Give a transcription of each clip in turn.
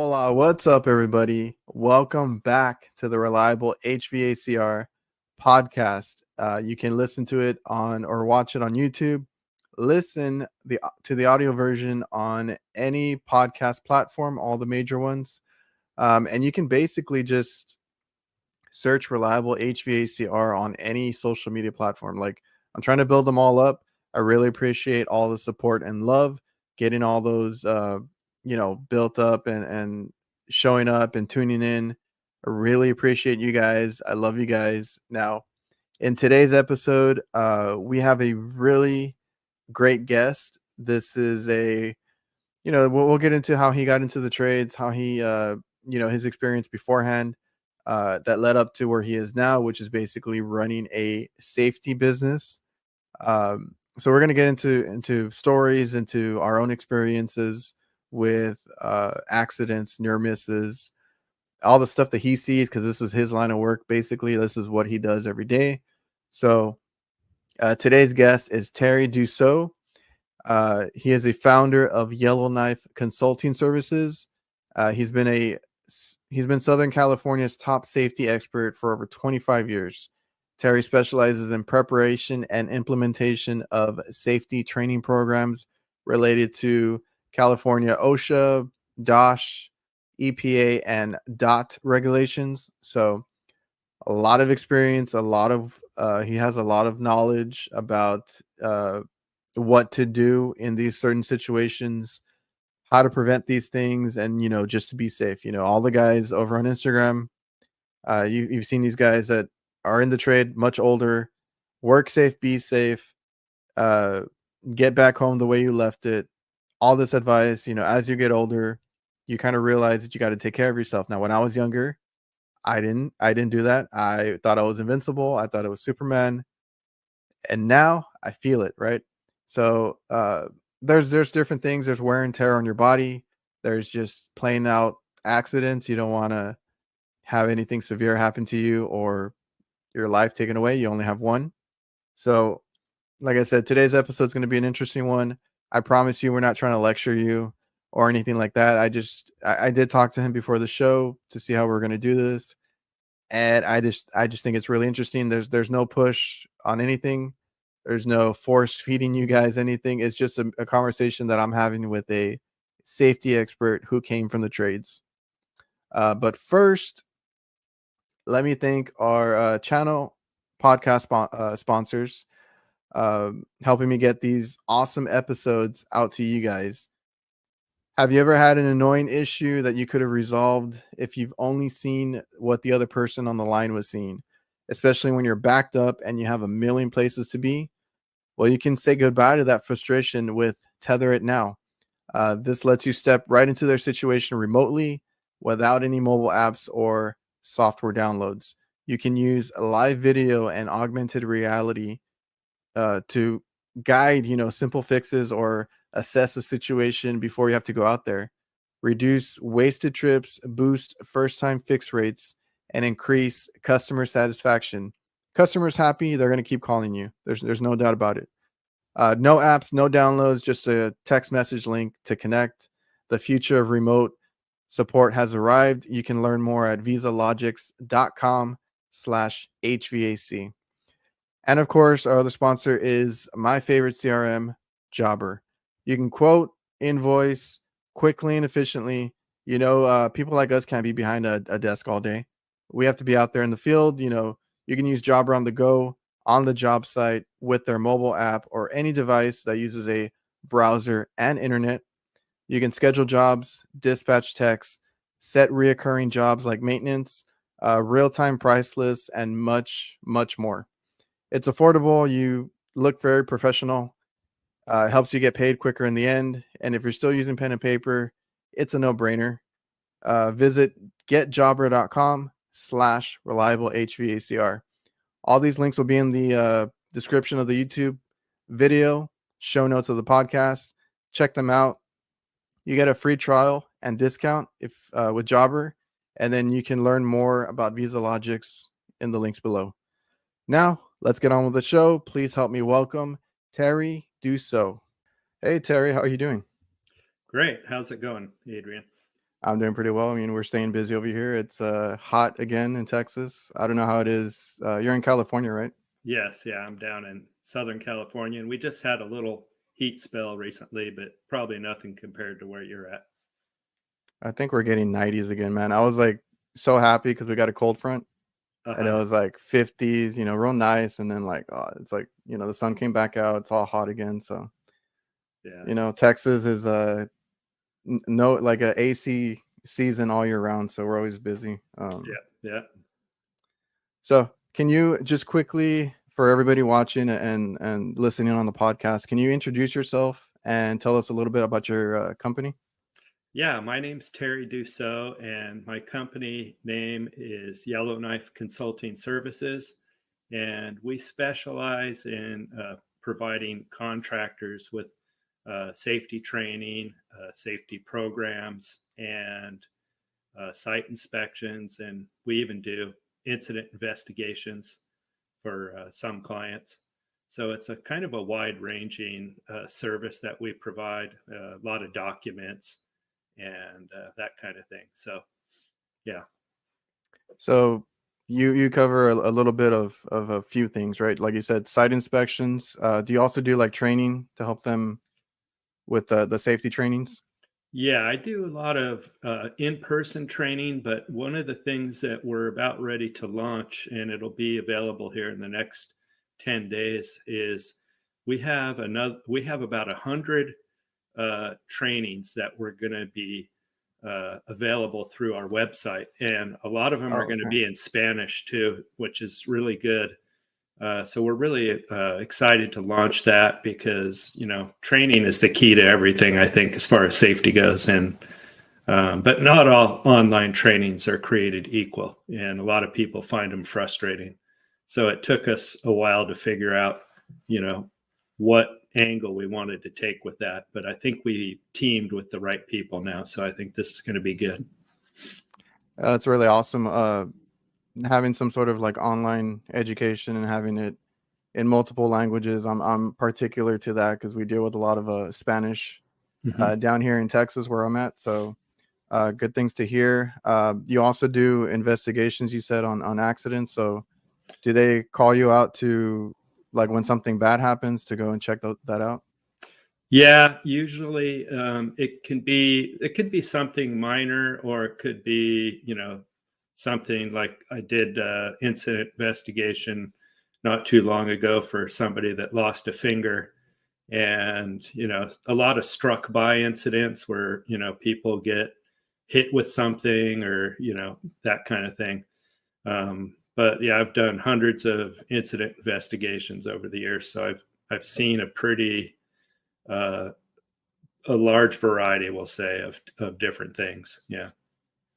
Hola, what's up, everybody? Welcome back to the Reliable HVACR podcast. You can listen to it on or watch it on YouTube. Listen to the audio version on any podcast platform, all the major ones. And you can basically just search Reliable HVACR on any social media platform. Like, I'm trying to build them all up. I really appreciate all the support and love, getting all those built up and showing up and tuning in. I really appreciate you guys. I love you guys. Now, in today's episode, we have a really great guest. This is we'll get into how he got into the trades, how he his experience beforehand, that led up to where he is now, which is basically running a safety business. So we're going to get into stories, into our own experiences with accidents, near misses, all the stuff that he sees, because this is his line of work. Basically, this is what he does every day. So today's guest is Terry Dussualt. He is a founder of Yellowknife Consulting Services. He's been Southern California's top safety expert for over 25 years. Terry specializes in preparation and implementation of safety training programs related to California OSHA, DOSH, EPA, and DOT regulations. So a lot of experience, he has a lot of knowledge about what to do in these certain situations, how to prevent these things, and just to be safe. All the guys over on Instagram, you've seen these guys that are in the trade, much older. Work safe, be safe, get back home the way you left it. All this advice, as you get older, you kind of realize that you got to take care of yourself. Now, when I was younger, I didn't do that. I thought I was invincible. I thought I was Superman. And now I feel it, right? So there's different things. There's wear and tear on your body. There's just plain out accidents. You don't want to have anything severe happen to you or your life taken away. You only have one. So like I said, today's episode is going to be an interesting one. I promise you, we're not trying to lecture you or anything like that. I did talk to him before the show to see how we're going to do this. And I just think it's really interesting. There's no push on anything. There's no force feeding you guys anything. It's just a conversation that I'm having with a safety expert who came from the trades. But first, let me thank our channel podcast sponsors, helping me get these awesome episodes out to you guys. Have you ever had an annoying issue that you could have resolved if you've only seen what the other person on the line was seeing, especially when you're backed up and you have a million places to be? Well, you can say goodbye to that frustration with Tether It Now. This lets you step right into their situation remotely without any mobile apps or software downloads. You can use live video and augmented reality to guide, simple fixes or assess a situation before you have to go out there. Reduce wasted trips, boost first-time fix rates, and increase customer satisfaction. Customers happy, they're going to keep calling you. There's no doubt about it. No apps, no downloads, just a text message link to connect. The future of remote support has arrived. You can learn more at visalogics.com/HVAC. And of course, our other sponsor is my favorite CRM, Jobber. You can quote, invoice quickly and efficiently. People like us can't be behind a desk all day. We have to be out there in the field. You can use Jobber on the go, on the job site, with their mobile app or any device that uses a browser and internet. You can schedule jobs, dispatch texts, set reoccurring jobs like maintenance, real-time price lists, and much, much more. It's affordable. You look very professional. It helps you get paid quicker in the end. And if you're still using pen and paper, it's a no-brainer. Visit getjobber.com/reliable HVACR. All these links will be in the description of the YouTube video, show notes of the podcast. Check them out. You get a free trial and discount with Jobber, and then you can learn more about VisaLogics in the links below. Now, let's get on with the show. Please help me welcome Terry Dussualt. Hey, Terry, how are you doing? Great. How's it going, Adrian? I'm doing pretty well. I mean, we're staying busy over here. It's hot again in Texas. I don't know how it is. You're in California, right? Yes, yeah, I'm down in Southern California, and we just had a little heat spell recently, but probably nothing compared to where you're at. I think we're getting 90s again, man. I was like so happy because we got a cold front and it Uh-huh. was like 50s, real nice. And then like, it's like, the sun came back out. It's all hot again. So, Yeah. Texas is no like a AC season all year round. So we're always busy. Yeah. Yeah. So can you just quickly, for everybody watching and listening on the podcast, can you introduce yourself and tell us a little bit about your company? Yeah, my name's Terry Dussualt, and my company name is Yellowknife Consulting Services. And we specialize in providing contractors with safety training, safety programs, and site inspections. And we even do incident investigations for some clients. So it's a kind of a wide ranging service that we provide, a lot of documents and that kind of thing. So, yeah. So you cover a little bit of a few things, right? Like you said, site inspections. Do you also do like training to help them with the safety trainings? Yeah, I do a lot of in person training, but one of the things that we're about ready to launch, and it'll be available here in the next 10 days, is we have about 100 trainings that we're going to be available through our website. And a lot of them are Oh, going to okay. be in Spanish too, which is really good. So we're really excited to launch that because training is the key to everything, I think, as far as safety goes. And but not all online trainings are created equal, and a lot of people find them frustrating. So it took us a while to figure out, what angle we wanted to take with that. But I think we teamed with the right people now, so I think this is going to be good. That's really awesome. Having some sort of like online education and having it in multiple languages. I'm particular to that because we deal with a lot of Spanish Mm-hmm. down here in Texas where I'm at. So good things to hear. You also do investigations, you said, on accidents. So do they call you out to like when something bad happens to go and check that out? Yeah, usually it could be something minor, or it could be something like I did incident investigation not too long ago for somebody that lost a finger, and a lot of struck by incidents where people get hit with something, or that kind of thing. But yeah, I've done hundreds of incident investigations over the years, so I've seen a pretty uh, a large variety, we'll say, of different things. Yeah.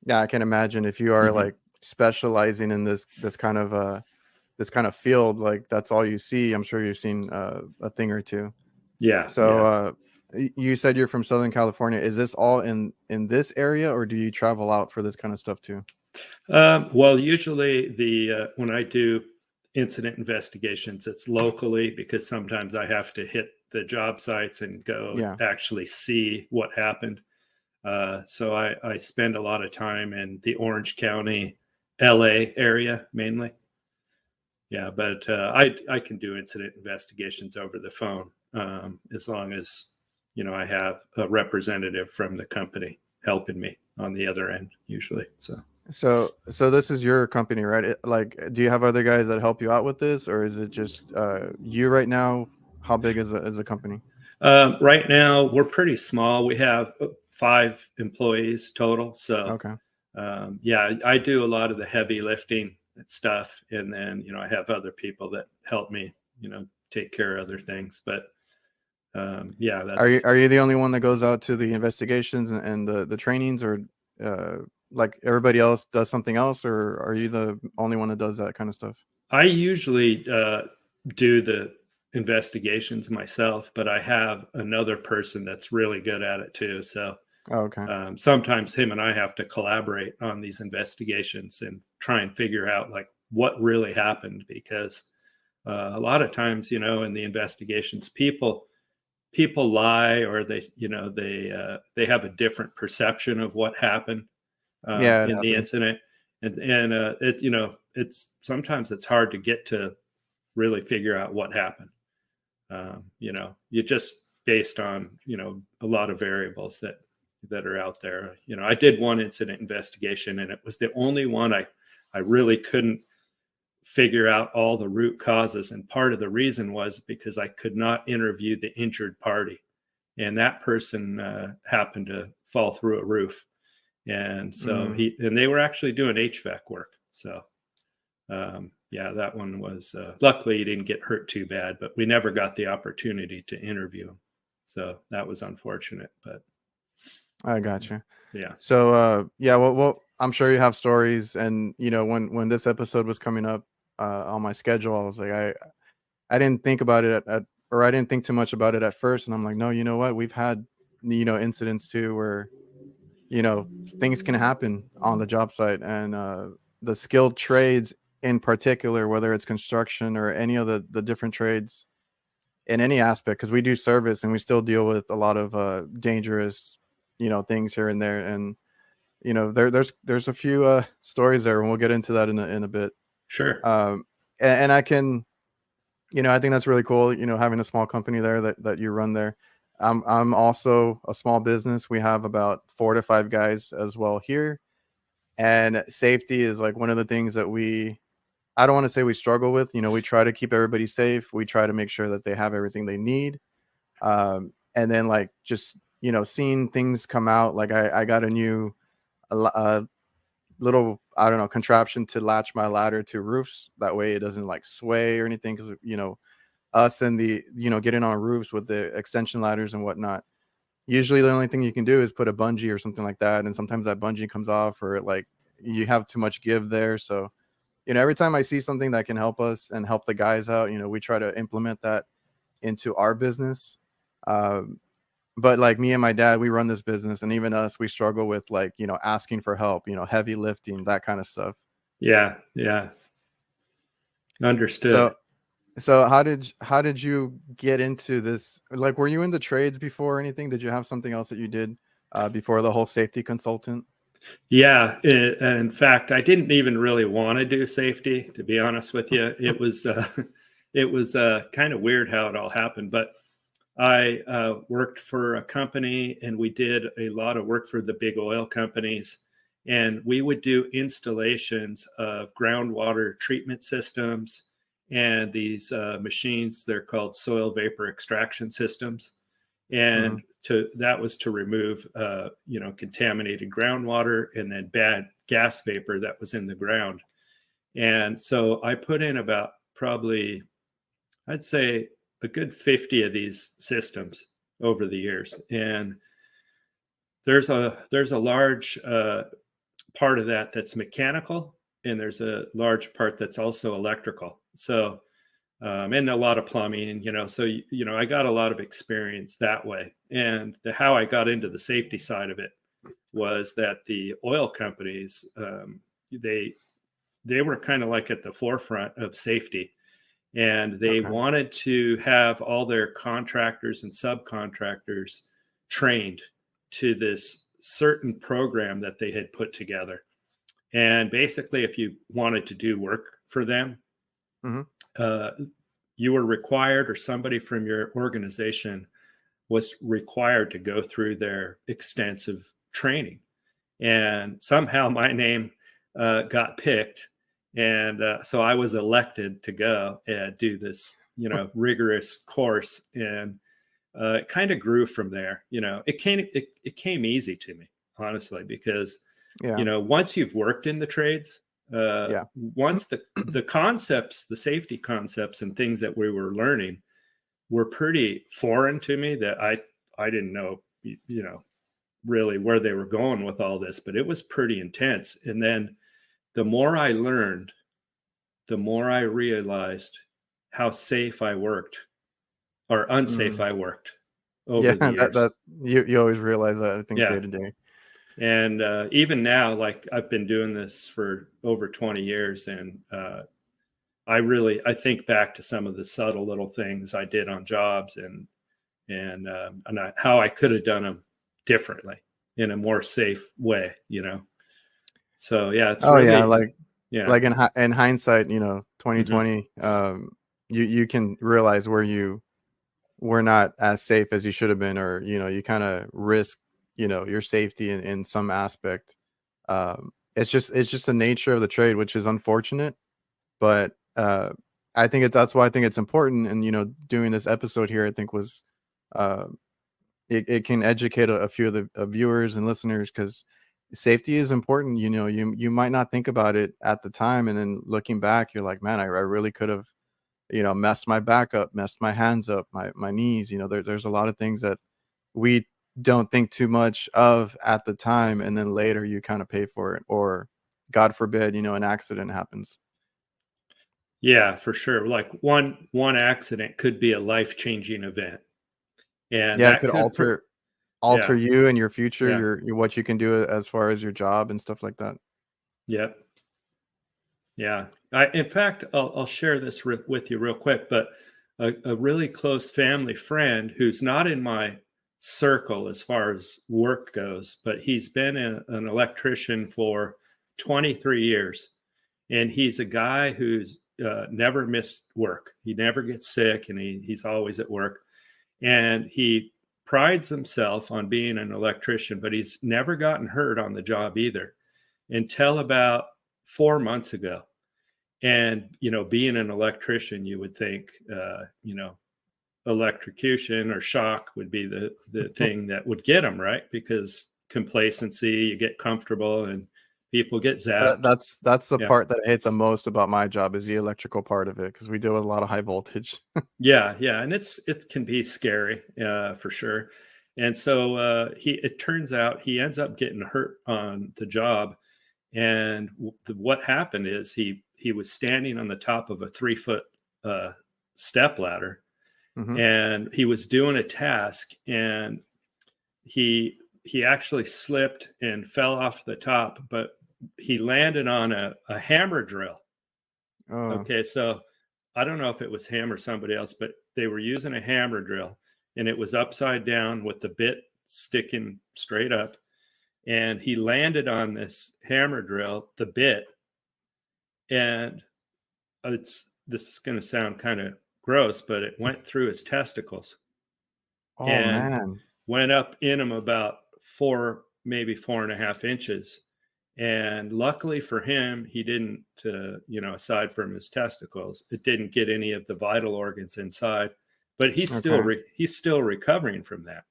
Yeah, I can imagine if you are Hmm. like specializing in this kind of field, like that's all you see. I'm sure you've seen a thing or two. Yeah. So Yeah. you said you're from Southern California. Is this all in this area, or do you travel out for this kind of stuff too? Well, usually the when I do incident investigations, it's locally because sometimes I have to hit the job sites and go Yeah. actually see what happened. So I spend a lot of time in the Orange County, LA area mainly. Yeah, but I can do incident investigations over the phone, as long as I have a representative from the company helping me on the other end usually. So So this is your company, right? Like, do you have other guys that help you out with this, or is it just you right now? How big is the company? right now we're pretty small. We have 5 employees total. So Okay. yeah, I do a lot of the heavy lifting and stuff, and then I have other people that help me take care of other things. But yeah, Are you that's are you the only one that goes out to the investigations and the trainings, or uh, like everybody else does something else, or are you the only one that does that kind of stuff? I usually do the investigations myself, but I have another person that's really good at it too. So Oh, okay. sometimes him and I have to collaborate on these investigations and try and figure out like what really happened, because a lot of times, in the investigations, people people lie, or they have a different perception of what happened Yeah, it in the happens. incident, and it's sometimes it's hard to get to really figure out what happened. You just based on a lot of variables that are out there. I did one incident investigation, and it was the only one I really couldn't figure out all the root causes, and part of the reason was because I could not interview the injured party, and that person happened to fall through a roof, and so they were actually doing HVAC work. So yeah, that one was luckily he didn't get hurt too bad, but we never got the opportunity to interview him, so that was unfortunate. But I got you. yeah. So yeah, well, I'm sure you have stories, and when this episode was coming up on my schedule, I was like, I didn't think about it or I didn't think too much about it at first, and I'm like, no, you know what, we've had incidents too where things can happen on the job site, and the skilled trades in particular, whether it's construction or any of the different trades in any aspect, because we do service and we still deal with a lot of dangerous things here and there, and there's a few stories there, and we'll get into that in a bit. Sure. And I can, I think that's really cool, having a small company there that you run there. I'm also a small business. We have about 4 to 5 guys as well here, and safety is like one of the things that I don't want to say we struggle with. We try to keep everybody safe. We try to make sure that they have everything they need. And then like just seeing things come out, like I got a little, I don't know, contraption to latch my ladder to roofs. That way it doesn't like sway or anything, because us and the getting on roofs with the extension ladders and whatnot, usually the only thing you can do is put a bungee or something like that, and sometimes that bungee comes off, or like you have too much give there. So every time I see something that can help us and help the guys out, we try to implement that into our business. But like me and my dad, we run this business, and even us, we struggle with like asking for help, heavy lifting, that kind of stuff. Yeah. Understood. So how did you get into this? Like, were you in the trades before or anything? Did you have something else that you did before the whole safety consultant? Yeah. In fact, I didn't even really want to do safety, to be honest with you. It was kind of weird how it all happened, but I worked for a company, and we did a lot of work for the big oil companies, and we would do installations of groundwater treatment systems and these machines. They're called soil vapor extraction systems, and that was to remove contaminated groundwater and then bad gas vapor that was in the ground. And so I put in about probably, I'd say, a good 50 of these systems over the years, and there's a large part of that that's mechanical, and there's a large part that's also electrical. So and a lot of plumbing, so I got a lot of experience that way. And how I got into the safety side of it was that the oil companies, they were kind of like at the forefront of safety, and they wanted to have all their contractors and subcontractors trained to this certain program that they had put together. And basically, if you wanted to do work for them, you were required, or somebody from your organization was required to go through their extensive training. And somehow my name got picked. And so I was elected to go and do this, rigorous course. And it kind of grew from there. It came easy to me, honestly, because, once you've worked in the trades, once the concepts, the safety concepts and things that we were learning were pretty foreign to me, that I didn't know, really where they were going with all this, but it was pretty intense. And then the more I learned, the more I realized how safe I worked, or unsafe I worked over the years. that you always realize that, I think, day to day. And even now, like, I've been doing this for over 20 years, and I think back to some of the subtle little things I did on jobs, and and how I could have done them differently in a more safe way, So yeah, it's Oh yeah, really yeah, like in hindsight, hmm 2020, you can realize where you were not as safe as you should have been, or you kind of risk your safety in some aspect. It's just the nature of the trade, which is unfortunate, but I think that's why I think it's important. And doing this episode here, I think was uh it can educate a few of the viewers and listeners, because safety is important. You might not think about it at the time, and then looking back, you're like, man, I really could have messed my back up, messed my hands up, my knees. There's a lot of things that we don't think too much of at the time, and then later you kind of pay for it, or God forbid, an accident happens. yeah, for sure. Like one accident could be a life-changing event, and Yeah, it that could could alter yeah, you and your future, yeah, your what you can do as far as your job and stuff like that. yeah. Yeah. In fact, I'll share this with you real quick, but a really close family friend who's not in my circle as far as work goes, but he's been an electrician for 23 years. And he's a guy who's never missed work. He never gets sick, and he's always at work. And he prides himself on being an electrician, but he's never gotten hurt on the job either until about 4 months ago. And being an electrician, you would think electrocution or shock would be the thing that would get them, right? Because complacency, you get comfortable, and people get zapped. That's the Yeah, part that I hate the most about my job, is the electrical part of it, because we deal with a lot of high voltage. yeah, yeah, and it can be scary, for sure. And so it turns out he ends up getting hurt on the job. And what happened is he was standing on the top of a 3 foot step ladder, Hmm. and he was doing a task, and he actually slipped and fell off the top, but he landed on a hammer drill. Oh, Okay, so I don't know if it was him or somebody else, but they were using a hammer drill, and it was upside down with the bit sticking straight up, and he landed on this hammer drill, the bit, and this is going to sound kind of gross, but it went through his testicles oh and man. went up in him about maybe 4.5 inches. And luckily for him, he didn't, aside from his testicles, it didn't get any of the vital organs inside. But Okay. he's still recovering from that.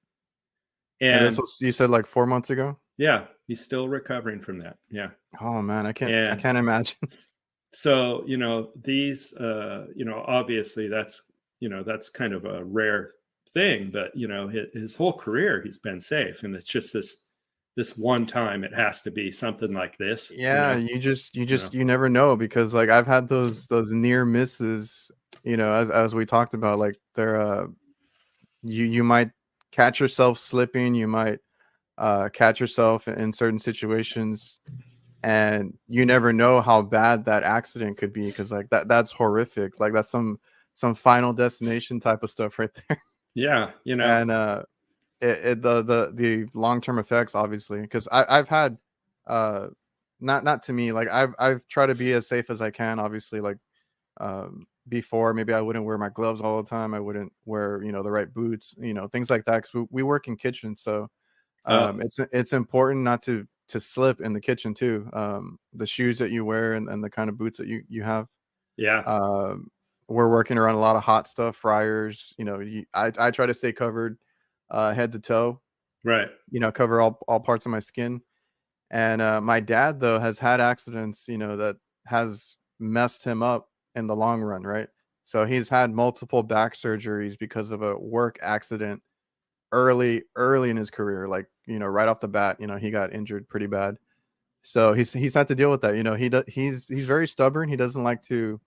And this And was, you said, like 4 months ago? yeah, he's still recovering from that. Yeah. Oh man, I And can't imagine. so, these, obviously that's kind of a rare thing, but his whole career he's been safe, and it's just this one time it has to be something like this, Yeah, you know. you never know, because like I've had those near misses, as we talked about, like they're you might catch yourself slipping, you might catch yourself in certain situations, and you never know how bad that accident could be, because like that's horrific. Like that's some Final Destination type of stuff right there. Yeah, And the long-term effects, obviously, because I've had uh not to me, like I've tried to be as safe as I can, obviously. Like before, maybe I wouldn't wear my gloves all the time, I wouldn't wear the right boots, things like that, because we work in kitchen. So oh it's important not to slip in the kitchen too. The shoes that you wear, and the kind of boots that you have. yeah, um we're working around a lot of hot stuff, fryers. I try to stay covered head to toe, right, cover all parts of my skin. And my dad, though, has had accidents, that has messed him up in the long run, right? So he's had multiple back surgeries because of a work accident early in his career. Like, right off the bat, he got injured pretty bad. So he's had to deal with that. He's very stubborn. He doesn't like to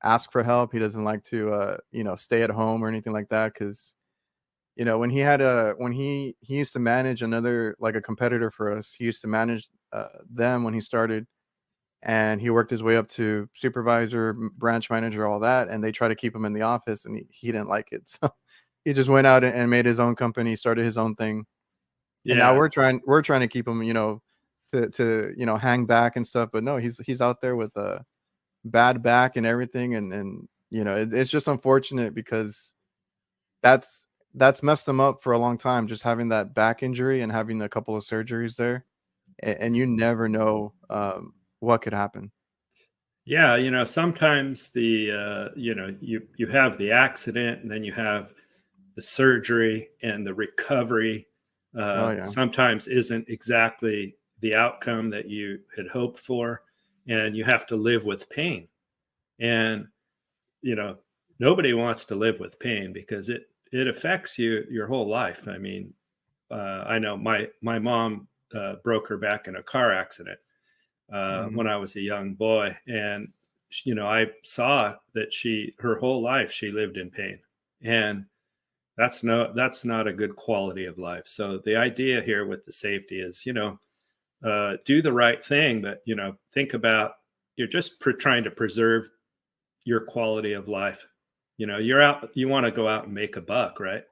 ask for help. He doesn't like to stay at home or anything like that, because when he used to manage another, like a competitor for us. He used to manage them when he started, and he worked his way up to supervisor, branch manager, all that, and they try to keep him in the office, and he didn't like it. So he just went out and made his own company, started his own thing, and now Yeah. we're trying to keep him, to hang back and stuff. But no, he's out there with a bad back and everything, and it's just unfortunate because that's messed him up for a long time, just having that back injury and having a couple of surgeries there, and you never know what could happen. Yeah, sometimes you have the accident and then you have the surgery, and the recovery Oh yeah. sometimes isn't exactly the outcome that you had hoped for, and you have to live with pain. And you know, nobody wants to live with pain because it affects you your whole life. I mean, I know my mom broke her back in a car accident Mhm. when I was a young boy, and I saw that her whole life she lived in pain, and that's not a good quality of life. So the idea here with the safety is, do the right thing, but think about, you're just trying to preserve your quality of life. You want to go out and make a buck, right?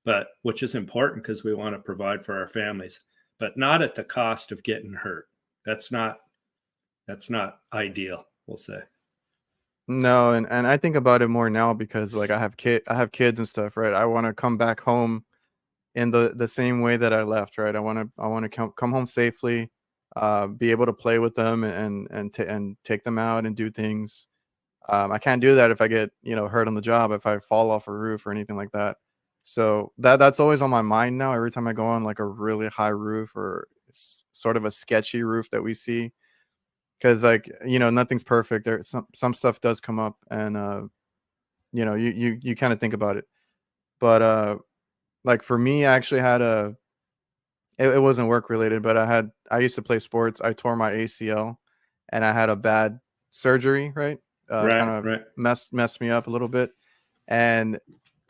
But which is important because we want to provide for our families, but not at the cost of getting hurt. That's not that's not ideal, we'll say. No, and I think about it more now because like I have kids and stuff, right? I want to come back home in the same way that I left, right? I want to come home safely, be able to play with them and take them out and do things. I can't do that if I get hurt on the job, if I fall off a roof or anything like that. So that's always on my mind now. Every time I go on like a really high roof or sort of a sketchy roof that we see, because like nothing's perfect. There some stuff does come up, and you kind of think about it. But like for me, I actually had it wasn't work related, but I used to play sports. I tore my ACL, and I had a bad surgery, right? Kind Right, of right. messed me up a little bit, and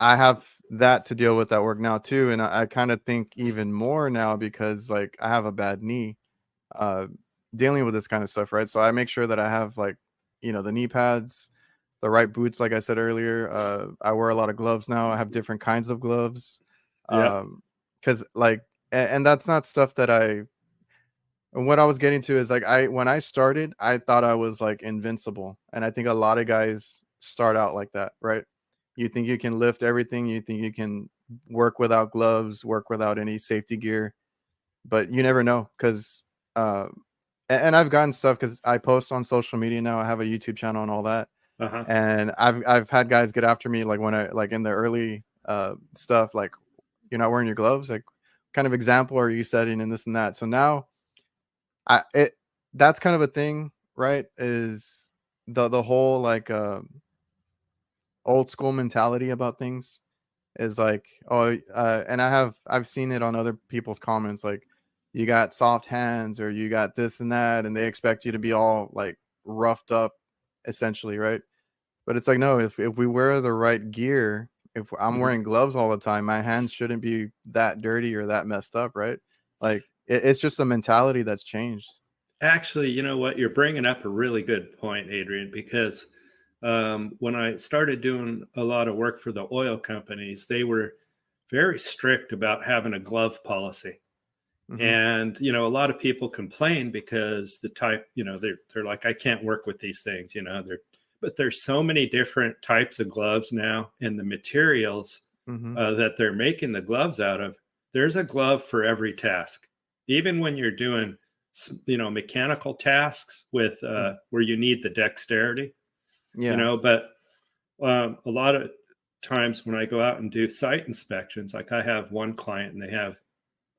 I have that to deal with at work now too. And I kind of think even more now because like I have a bad knee, uh, dealing with this kind of stuff, right? So I make sure that I have like the knee pads, the right boots, like I said earlier. I wear a lot of gloves now. I have different kinds of gloves, Yeah. because like and that's not stuff that and what I was getting to is like when I started, I thought I was like invincible. And I think a lot of guys start out like that, right? You think you can lift everything, you think you can work without gloves, work without any safety gear, but you never know because uh and I've gotten stuff because I post on social media now. I have a YouTube channel and all that. Uh-huh. And I've had guys get after me like when I like in the early stuff, like you're not wearing your gloves, like kind of example are you setting and this and that. So now I it that's kind of a thing, right? Is the whole like old school mentality about things is like, oh, and I've seen it on other people's comments, like you got soft hands or you got this and that, and they expect you to be all like roughed up, essentially, right? But it's like, no, if we wear the right gear, if I'm Mhm. wearing gloves all the time, my hands shouldn't be that dirty or that messed up, right? Like it's just a mentality that's changed. Actually, you know what? You're bringing up a really good point, Adrian, because when I started doing a lot of work for the oil companies, they were very strict about having a glove policy. Hmm. And, a lot of people complain because the type, they're like, I can't work with these things, but there's so many different types of gloves now, and the materials Hmm. that they're making the gloves out of, there's a glove for every task. Even when you're doing, mechanical tasks with where you need the dexterity, Yeah. but a lot of times when I go out and do site inspections, like I have one client and they have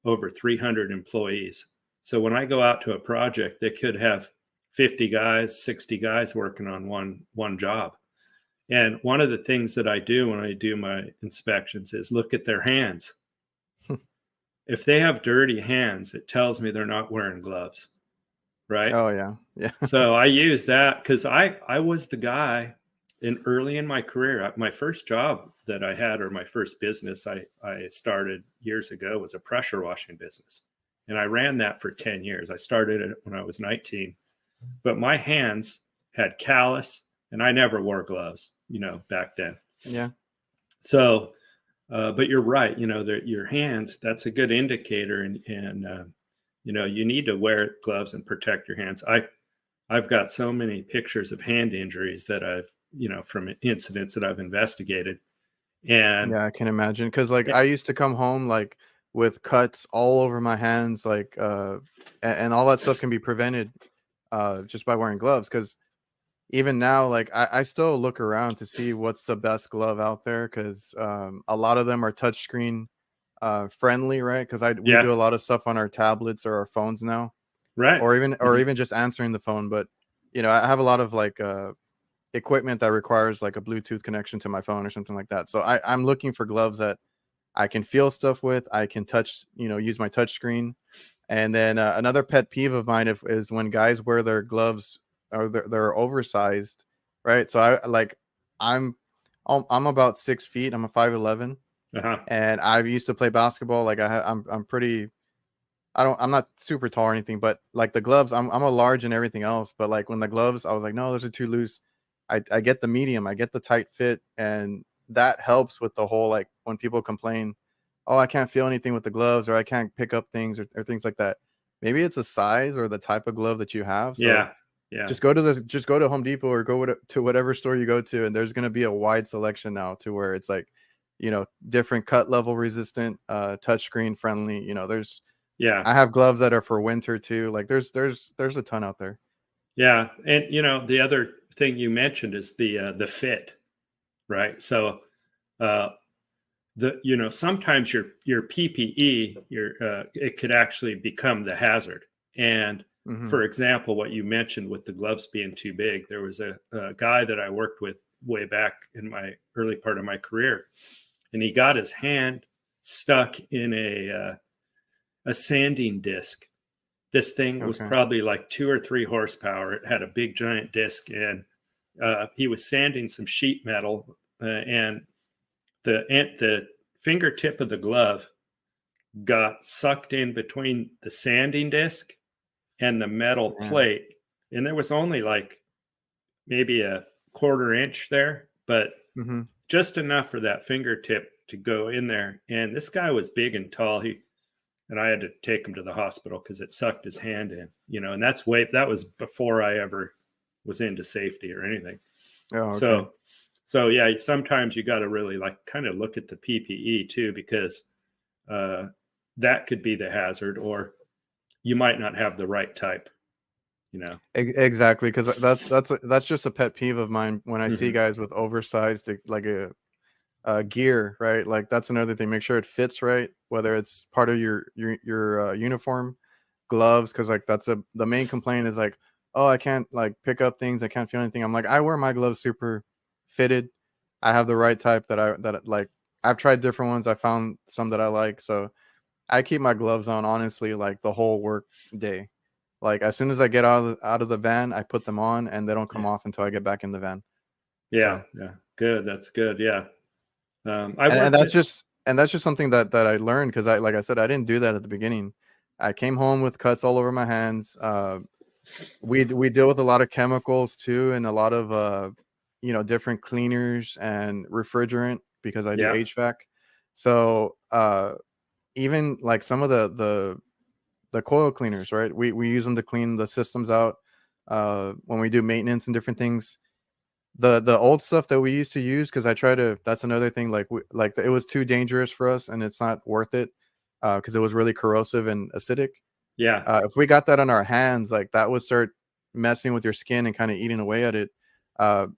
over 300 employees. So when I go out to a project, they could have 50 guys, 60 guys working on one job. And one of the things that I do when I do my inspections is look at their hands. If they have dirty hands, it tells me they're not wearing gloves, right? Oh yeah. Yeah. So I use that because I was the guy early in my career. My first job that I had, or my first business I started years ago, was a pressure washing business, and I ran that for 10 years. I started it when I was 19, but my hands had callus, and I never wore gloves, back then. Yeah. So But you're right. Your hands, that's a good indicator. And you need to wear gloves and protect your hands. I've got so many pictures of hand injuries that from incidents that I've investigated. And Yeah, I can imagine because like I used to come home like with cuts all over my hands, like and all that stuff can be prevented just by wearing gloves. Because even now, like I still look around to see what's the best glove out there because a lot of them are touchscreen friendly, right? Because we yeah, do a lot of stuff on our tablets or our phones now, right. or Mhm. even just answering the phone. But I have a lot of like equipment that requires like a Bluetooth connection to my phone or something like that. So I'm looking for gloves that I can feel stuff with. I can touch, use my touch screen. And then another pet peeve of mine is when guys wear their gloves or they're oversized, right? So I'm I'm about 6 feet. I'm a 5'11", Uh-huh. and I used to play basketball. Like I'm pretty. I'm not super tall or anything, but like the gloves, I'm a large and everything else. But like when the gloves, I was like, no, those are too loose. I get the medium, I get the tight fit, and that helps with the whole like when people complain, oh, I can't feel anything with the gloves, or I can't pick up things or things like that. Maybe it's a size or the type of glove that you have. So Yeah. Yeah. just go to Home Depot or to whatever store you go to, and there's gonna be a wide selection now to where it's like, different cut level resistant, touchscreen friendly. Yeah. I have gloves that are for winter too. Like there's a ton out there. Yeah. And the other thing you mentioned is the fit, right? So uh sometimes your PPE, it could actually become the hazard. And Hmm. for example, what you mentioned with the gloves being too big, there was a guy that I worked with way back in my early part of my career, and he got his hand stuck in a sanding disc. This thing was Okay. probably like 2 or 3 horsepower. It had a big giant disc, and he was sanding some sheet metal, and the fingertip of the glove got sucked in between the sanding disc and the metal Man. plate, and there was only like maybe a quarter inch there, but Hmm. just enough for that fingertip to go in there. And this guy was big and tall. He and I had to take him to the hospital because it sucked his hand in, and that was before I ever was into safety or anything. Oh, okay. So yeah, sometimes you got to really like kind of look at the PPE too, because uh, that could be the hazard, or you might not have the right type. You know. Exactly, because that's just a pet peeve of mine when I see Hmm. guys with oversized like a gear, right? Like that's another thing. Make sure it fits right, whether it's part of your uniform, gloves, because like the main complaint is like, oh, I can't like pick up things, I can't feel anything. I'm like, I wear my gloves super fitted. I have the right type like I've tried different ones. I found some that I like, so I keep my gloves on honestly like the whole work day. Like as soon as I get out of the van, I put them on and they don't come Yeah. off until I get back in the van. Yeah. So Yeah. Good. That's good. Yeah. I and worked that's at. just something that I learned because I like I said I didn't do that at the beginning. I came home with cuts all over my hands. We deal with a lot of chemicals too, and a lot of different cleaners and refrigerant because I do Yeah. HVAC. So even like some of the coil cleaners, right? We use them to clean the systems out when we do maintenance and different things. The old stuff that we used to use, because I try to. That's another thing. Like it was too dangerous for us, and it's not worth it because it was really corrosive and acidic. Yeah. If we got that on our hands, like that would start messing with your skin and kind of eating away at it.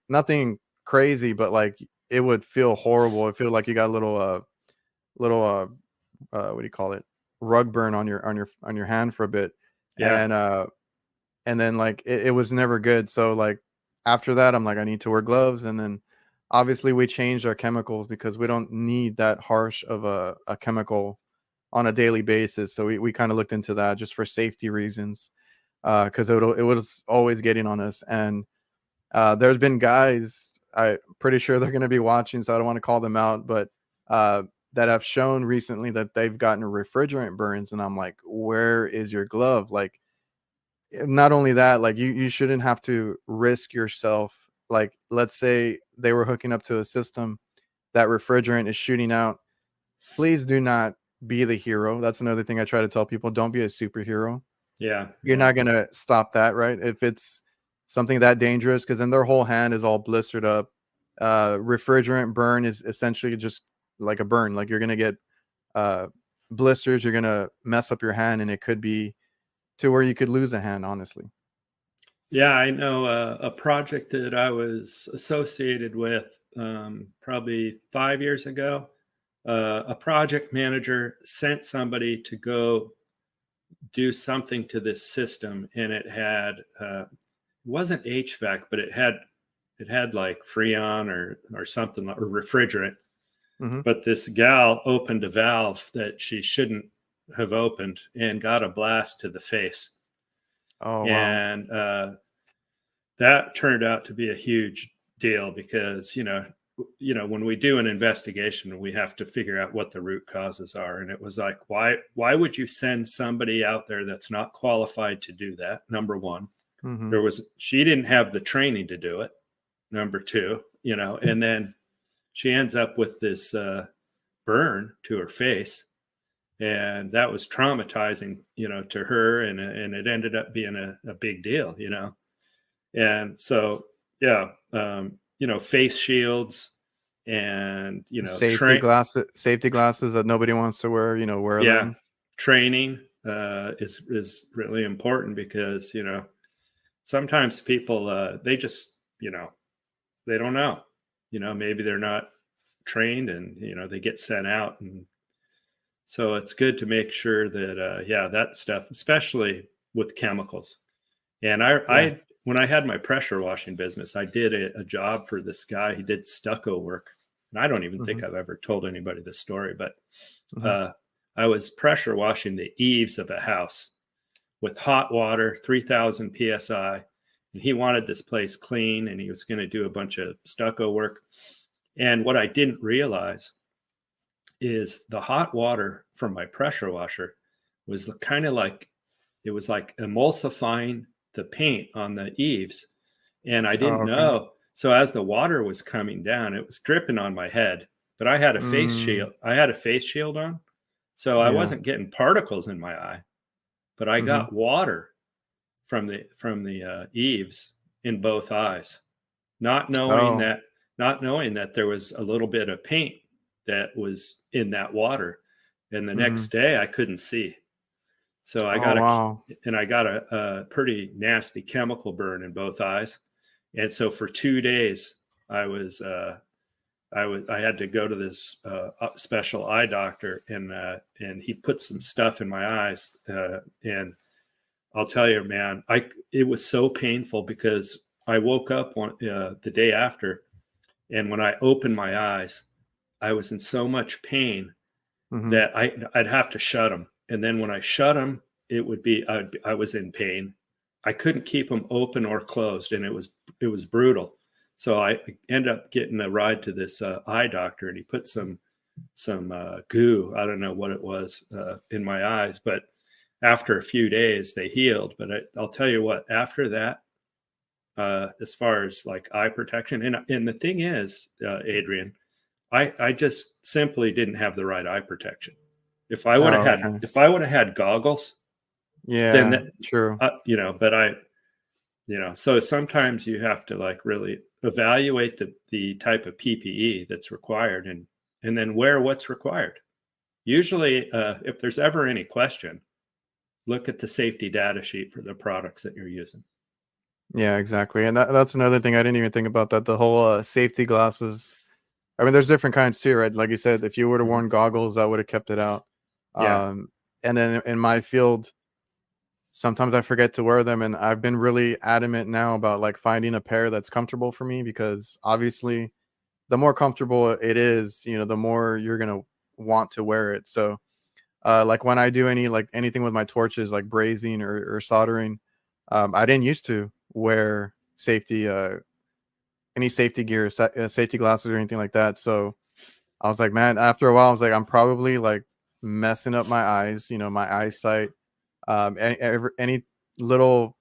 Nothing crazy, but like it would feel horrible. It feel like you got a little what do you call it? Rug burn on your hand for a bit, Yeah. and then like it was never good. So like after that, I'm like I need to wear gloves, and then obviously we changed our chemicals because we don't need that harsh of a chemical on a daily basis. So we kind of looked into that just for safety reasons because it was always getting on us. And there's been guys, I'm pretty sure they're going to be watching, so I don't want to call them out, but uh, that have shown recently that they've gotten refrigerant burns. And I'm like, where is your glove? Like, not only that, like you shouldn't have to risk yourself. Like, let's say they were hooking up to a system that refrigerant is shooting out. please do not be the hero. That's another thing I try to tell people. Don't be a superhero. Yeah. You're not going to stop that, right? If it's something that dangerous, because then their whole hand is all blistered up. Refrigerant burn is essentially just like a burn. Like you're going to get blisters. You're going to mess up your hand, and it could be to where you could lose a hand, honestly. Yeah, I know a project that I was associated with probably 5 years ago. A project manager sent somebody to go do something to this system, and it had it wasn't HVAC, but it had like Freon or something or refrigerant. Mm-hmm. But this gal opened a valve that she shouldn't have opened and got a blast to the face. Oh, wow. And that turned out to be a huge deal because when we do an investigation, we have to figure out what the root causes are. And it was like, why would you send somebody out there that's not qualified to do that? Number one, Mm-hmm. she didn't have the training to do it. Number two, and then she ends up with this burn to her face. And that was traumatizing, to her. And it ended up being a big deal, And so, yeah, face shields and, safety glasses that nobody wants to wear, wear them. Training is really important because, sometimes people, they just, they don't know, maybe they're not trained and, they get sent out. And so it's good to make sure that, that stuff, especially with chemicals. And I when I had my pressure washing business, I did a job for this guy. He did stucco work. And I don't even think I've ever told anybody this story, but I was pressure washing the eaves of a house with hot water, 3,000 PSI. And he wanted this place clean and he was going to do a bunch of stucco work. And what I didn't realize is the hot water from my pressure washer was kind of like, it was like emulsifying the paint on the eaves. And I didn't know. So as the water was coming down, it was dripping on my head, but I had a face shield. I had a face shield on. So I wasn't getting particles in my eye, but I got water from the eaves in both eyes, not knowing that there was a little bit of paint that was in that water. And the next day I couldn't see. So I got a pretty nasty chemical burn in both eyes. And so for 2 days I had to go to this special eye doctor and he put some stuff in my eyes. And I'll tell you, man, it was so painful because I woke up the day after, and when I opened my eyes, I was in so much pain that I'd have to shut them. And then when I shut them, it would be, I was in pain. I couldn't keep them open or closed. And it was brutal. So I ended up getting a ride to this eye doctor, and he put some goo, I don't know what it was, in my eyes. But after a few days, they healed. But I'll tell you what, after that, as far as like eye protection, and the thing is, Adrian, I just simply didn't have the right eye protection. If I would have had goggles, true. But so sometimes you have to like really evaluate the type of PPE that's required and then wear what's required. Usually, if there's ever any question, look at the safety data sheet for the products that you're using. Yeah, exactly. And that's another thing I didn't even think about, that the whole safety glasses. I mean, there's different kinds too, right? Like you said, if you would have worn goggles, that would have kept it out. Yeah. And then in my field, sometimes I forget to wear them. And I've been really adamant now about like finding a pair that's comfortable for me, because obviously the more comfortable it is, the more you're going to want to wear it. So like when I do anything with my torches, like brazing or soldering, I didn't used to wear any safety gear, safety glasses or anything like that. So I was like, man, after a while, I was like, I'm probably like messing up my eyes, my eyesight. Any little,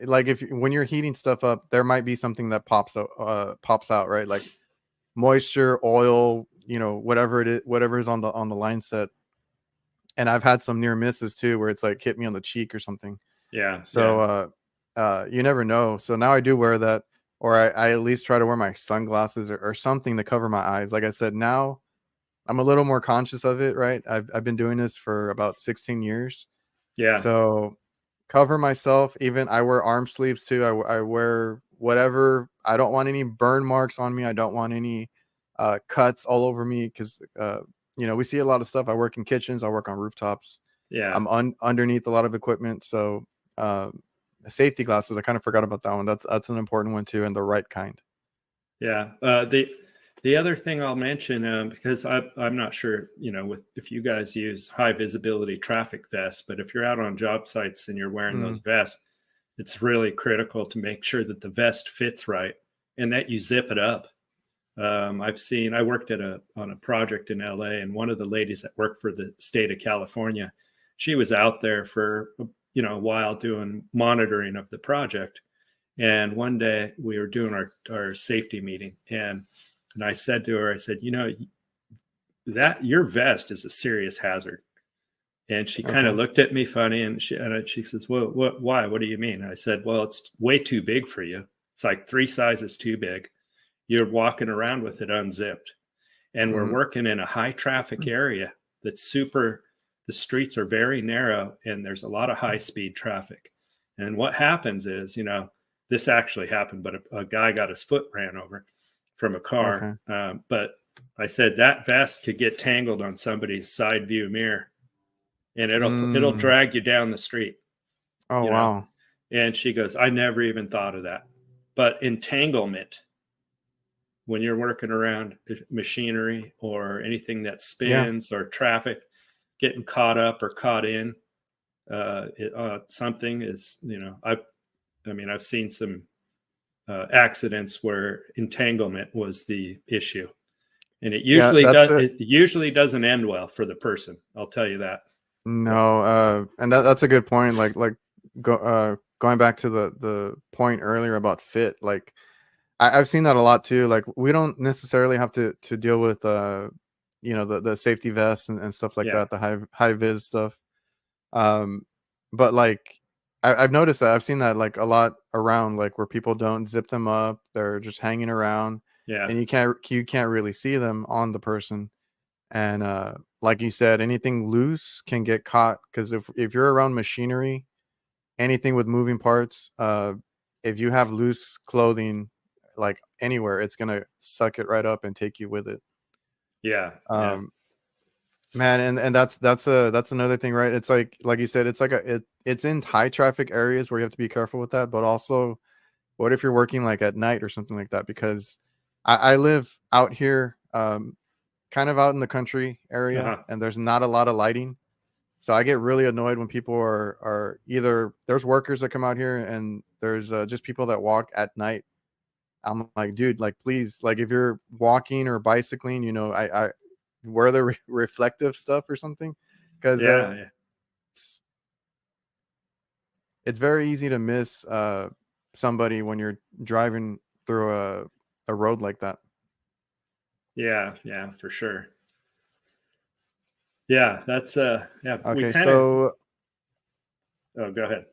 like when you're heating stuff up, there might be something that pops out, right? Like moisture, oil, whatever it is, whatever is on the line set. And I've had some near misses too, where it's like hit me on the cheek or something. Yeah. So you never know. So now I do wear that, or I at least try to wear my sunglasses or something to cover my eyes. Like I said, now I'm a little more conscious of it, right? I've been doing this for about 16 years. Yeah. So cover myself. Even I wear arm sleeves too. I wear whatever. I don't want any burn marks on me. I don't want any cuts all over me because we see a lot of stuff. I work in kitchens. I work on rooftops. Yeah. I'm underneath a lot of equipment. So safety glasses. I kind of forgot about that one. That's an important one too, and the right kind. Yeah. The other thing I'll mention, because I'm not sure, if you guys use high visibility traffic vests, but if you're out on job sites and you're wearing those vests, it's really critical to make sure that the vest fits right and that you zip it up. I worked on a project in LA, and one of the ladies that worked for the state of California, she was out there for, a while doing monitoring of the project. And one day we were doing our safety meeting, and I said to her, I said, that your vest is a serious hazard. And she kind of Okay. looked at me funny, and she says, well, why? What do you mean? I said, well, it's way too big for you. It's like 3 sizes too big. You're walking around with it unzipped. And we're working in a high traffic area that's the streets are very narrow, and there's a lot of high speed traffic. And what happens is, this actually happened, but a guy got his foot ran over from a car. Okay. But I said that vest could get tangled on somebody's side view mirror, and it'll drag you down the street. Oh, wow. And she goes, I never even thought of that. But entanglement, when you're working around machinery or anything that spins or traffic, getting caught up or caught in something is, I've seen some accidents where entanglement was the issue, and it usually doesn't end well for the person. I'll tell you that. No, and that's a good point. Going back to the point earlier about fit, like I've seen that a lot too. Like we don't necessarily have to deal with the safety vests and stuff like that, the high vis stuff. But like I've noticed that I've seen that like a lot around, like where people don't zip them up, they're just hanging around, and you can't really see them on the person. And like you said, anything loose can get caught, because if you're around machinery, anything with moving parts, if you have loose clothing like anywhere, it's gonna suck it right up and take you with it. Man, and that's another thing, right? It's like you said, it's in high traffic areas where you have to be careful with that, but also what if you're working like at night or something like that? Because I live out here, kind of out in the country area, and there's not a lot of lighting. So I get really annoyed when people are either there's workers that come out here, and there's just people that walk at night. I'm like, dude, like, please, like, if you're walking or bicycling, I wear the reflective stuff or something, because it's very easy to miss somebody when you're driving through a road like that. Yeah, for sure. Yeah, that's Okay, so oh, go ahead.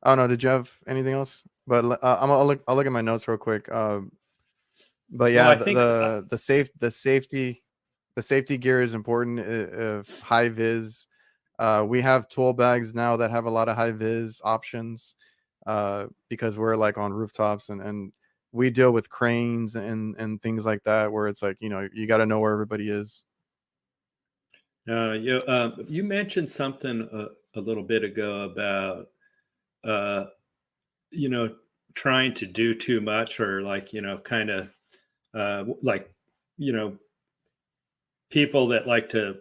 Oh no, did you have anything else? But I'll look at my notes real quick. But yeah, well, the safety gear is important. High vis. We have tool bags now that have a lot of high vis options, because we're like on rooftops, and we deal with cranes and things like that, where it's like, you got to know where everybody is. You mentioned something a little bit ago about trying to do too much, or like, kind of like, people that like to,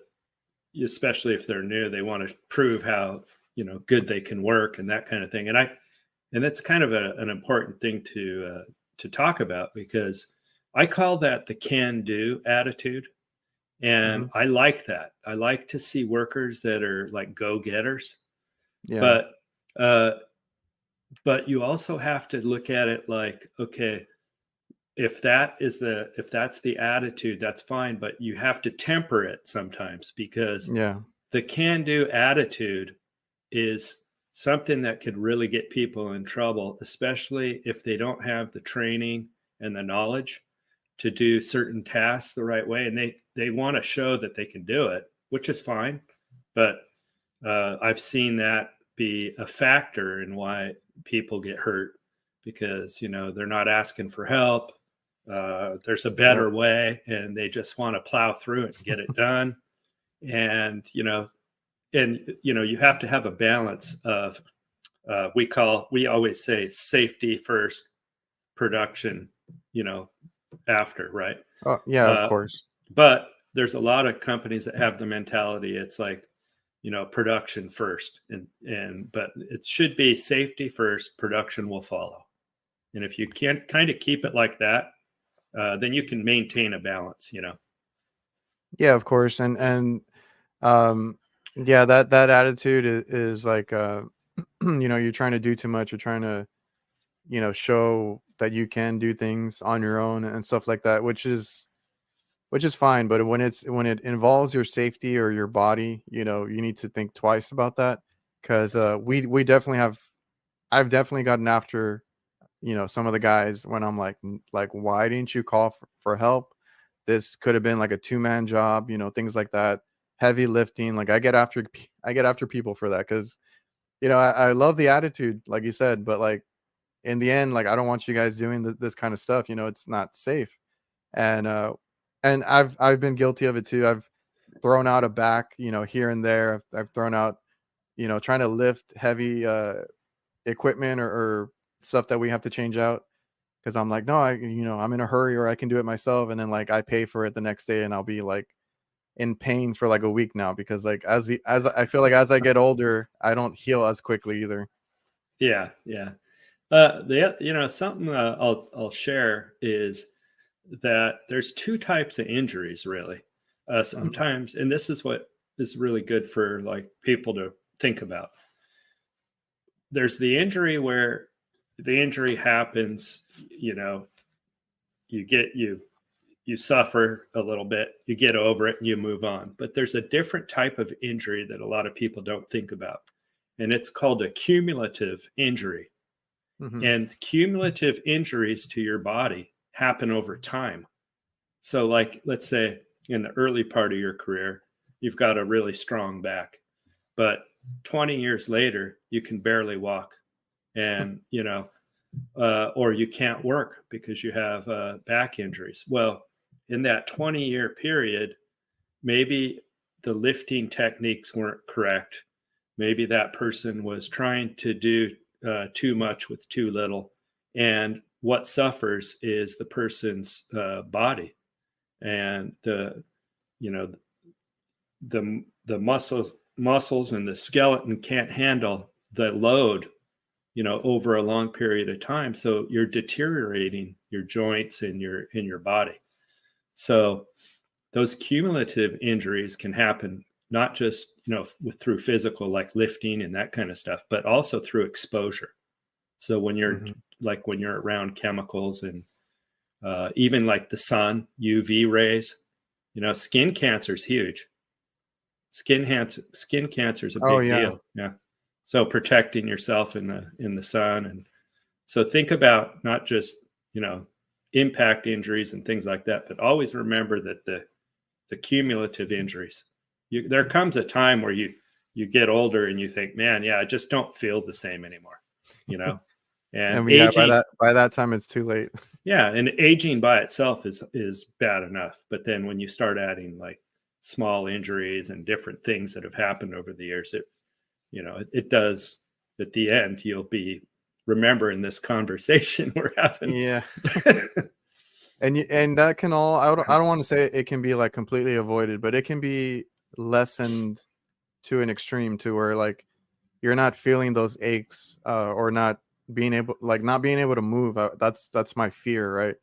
especially if they're new, they want to prove how, good they can work and that kind of thing. And that's kind of an important thing to talk about, because I call that the can-do attitude. And I like that. I like to see workers that are like go-getters. Yeah. But you also have to look at it like, okay, if that's the attitude, that's fine, but you have to temper it sometimes, because Yeah. the can-do attitude is something that could really get people in trouble, especially if they don't have the training and the knowledge to do certain tasks the right way, and they want to show that they can do it, which is fine. But I've seen that be a factor in why people get hurt, because they're not asking for help. There's a Yep. better way, and they just want to plow through it and get it done. And you have to have a balance of we always say safety first, production, after, right? Oh, yeah, of Uh, course. but there's a lot of companies that have the mentality it's like, production first, and but it should be safety first, production will follow. And if you can't kind of keep it like that, then you can maintain a balance. Yeah, of course. Um yeah, that attitude is like you're trying to do too much. You're trying to, show that you can do things on your own and stuff like that, which is fine. But when it involves your safety or your body, you need to think twice about that. Because we definitely have I've definitely gotten after, some of the guys when I'm like, like, why didn't you call for help? This could have been like a two-man job, things like that. Heavy lifting. Like, I get after people for that. Because I love the attitude, like you said, but like in the end, like, I don't want you guys doing this kind of stuff. It's not safe. And I've been guilty of it too. I've thrown out a back, here and there. I've thrown out, trying to lift heavy equipment or stuff that we have to change out, because I'm like, no, I'm in a hurry, or I can do it myself. And then like I pay for it the next day, and I'll be like in pain for like a week now, because like as I feel like as I get older, I don't heal as quickly either. Yeah, yeah. Something I'll share is that there's two types of injuries, really. Sometimes, and this is what is really good for like people to think about. There's the injury where the injury happens, you know, you suffer a little bit, you get over it, and you move on. But there's a different type of injury that a lot of people don't think about, and it's called a cumulative injury. Hmm. And cumulative injuries to your body happen over time. So, like, let's say in the early part of your career, you've got a really strong back, but 20 years later, you can barely walk, and or you can't work because you have back injuries. Well, in that 20-year period, maybe the lifting techniques weren't correct. Maybe that person was trying to do too much with too little. And what suffers is the person's body, and you know the muscles and the skeleton can't handle the load over a long period of time, so you're deteriorating your joints and your body. So those cumulative injuries can happen not just through physical, like lifting and that kind of stuff, but also through exposure. So Hmm. when you're around chemicals, and even like the sun, UV rays, skin cancer is huge. Skin cancer is a Oh big yeah. deal. Yeah. So protecting yourself in the sun. And so think about not just, impact injuries and things like that, but always remember that the cumulative injuries. There comes a time where you get older and you think, man, yeah, I just don't feel the same anymore, you know. And And yeah, aging, by that time it's too late. yeah, and aging by itself is bad enough, but then when you start adding like small injuries and different things that have happened over the years, it does. At the end, you'll be remembering this conversation we're having. Yeah. And that can all, I don't want to say it can be like completely avoided, but it can be lessened to an extreme, to where like you're not feeling those aches, or not being able to move. That's my fear, right?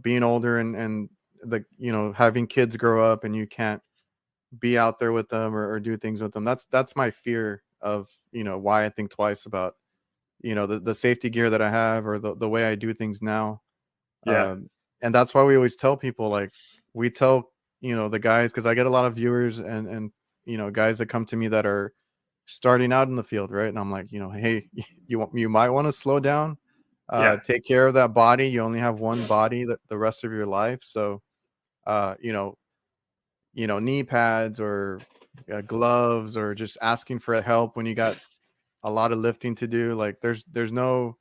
Being older, and having kids grow up and you can't be out there with them, or do things with them. That's my fear of, why I think twice about, the safety gear that I have, or the way I do things now. Yeah. And that's why we always tell people, like, we tell, the guys, because I get a lot of viewers and guys that come to me that are starting out in the field, right? And I'm like, hey, you might want to slow down, Yeah. take care of that body. You only have one body the rest of your life. So uh you know knee pads or gloves, or just asking for help when you got a lot of lifting to do. Like, there's no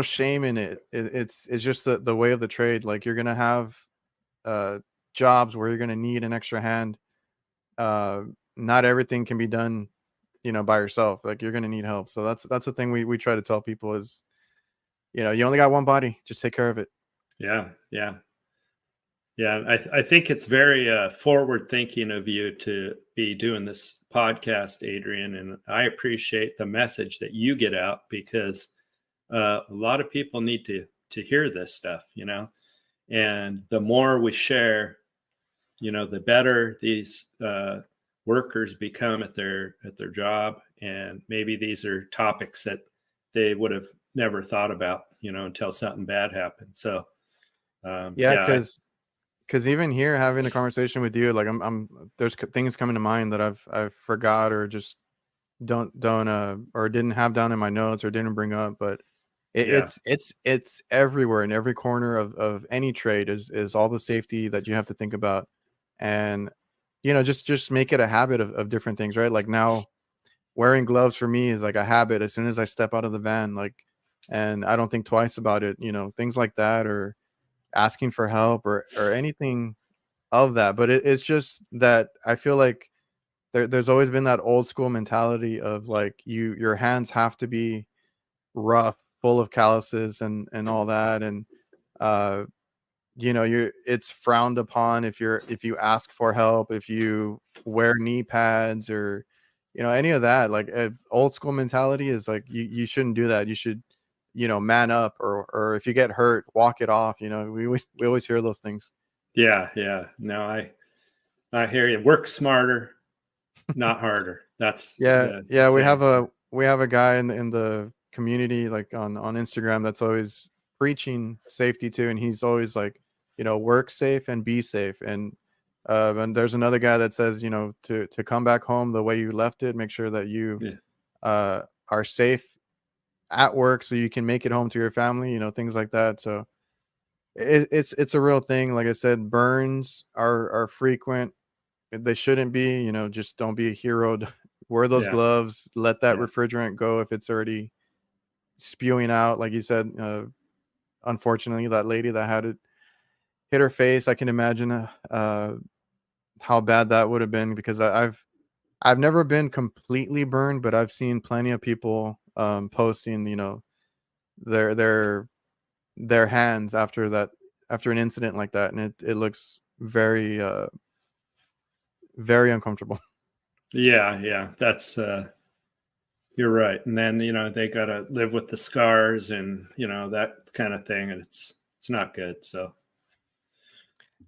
shame in it. It's just the way of the trade. Like, you're gonna have uh jobs where you're gonna need an extra hand. uh Not everything can be done by yourself. Like, you're gonna need help. So that's the thing we try to tell people is, you only got one body, just take care of it. Yeah. Yeah. Yeah, I think it's very forward thinking of you to be doing this podcast, Adrian, and I appreciate the message that you get out, because a lot of people need to hear this stuff, and the more we share, the better these workers become at their job, and maybe these are topics that they would have never thought about, until something bad happened. So Yeah, yeah, because even here, having a conversation with you, like, I'm there's things coming to mind that I've forgot, or just don't or didn't have down in my notes, or didn't bring up. But yeah, it's everywhere, in every corner of any trade is all the safety that you have to think about. And just make it a habit of different things, right? Like, now, wearing gloves for me is like a habit. As soon as I step out of the van, like, and I don't think twice about it, things like that, or asking for help, or anything of that. But it's just that I feel like there's always been that old school mentality of, like, your hands have to be rough, full of calluses and all that. And uh it's frowned upon if you ask for help, if you wear knee pads, or any of that. Like, old school mentality is like, you shouldn't do that. You should man up, or if you get hurt, walk it off. We always hear those things. yeah, yeah. No, I hear you. Work smarter, not harder. That's Yeah, the yeah, we saying. have a guy in the community, like, on Instagram, that's always preaching safety too, and he's always like, work safe and be safe. And there's another guy that says, to come back home the way you left it. Make sure that you Yeah, are safe at work, so you can make it home to your family. Things like that. So it's a real thing. Like I said, burns are frequent. They shouldn't be. Just don't be a hero. Wear those yeah, gloves. Let that yeah, refrigerant go if it's already spewing out. Like you said, unfortunately, that lady that had it hit her face, I can imagine how bad that would have been, because I've never been completely burned, but I've seen plenty of people posting, their their their hands after an incident like that, and it looks very very uncomfortable. yeah, yeah. That's you're right. And then they got to live with the scars and that kind of thing, and it's not good. So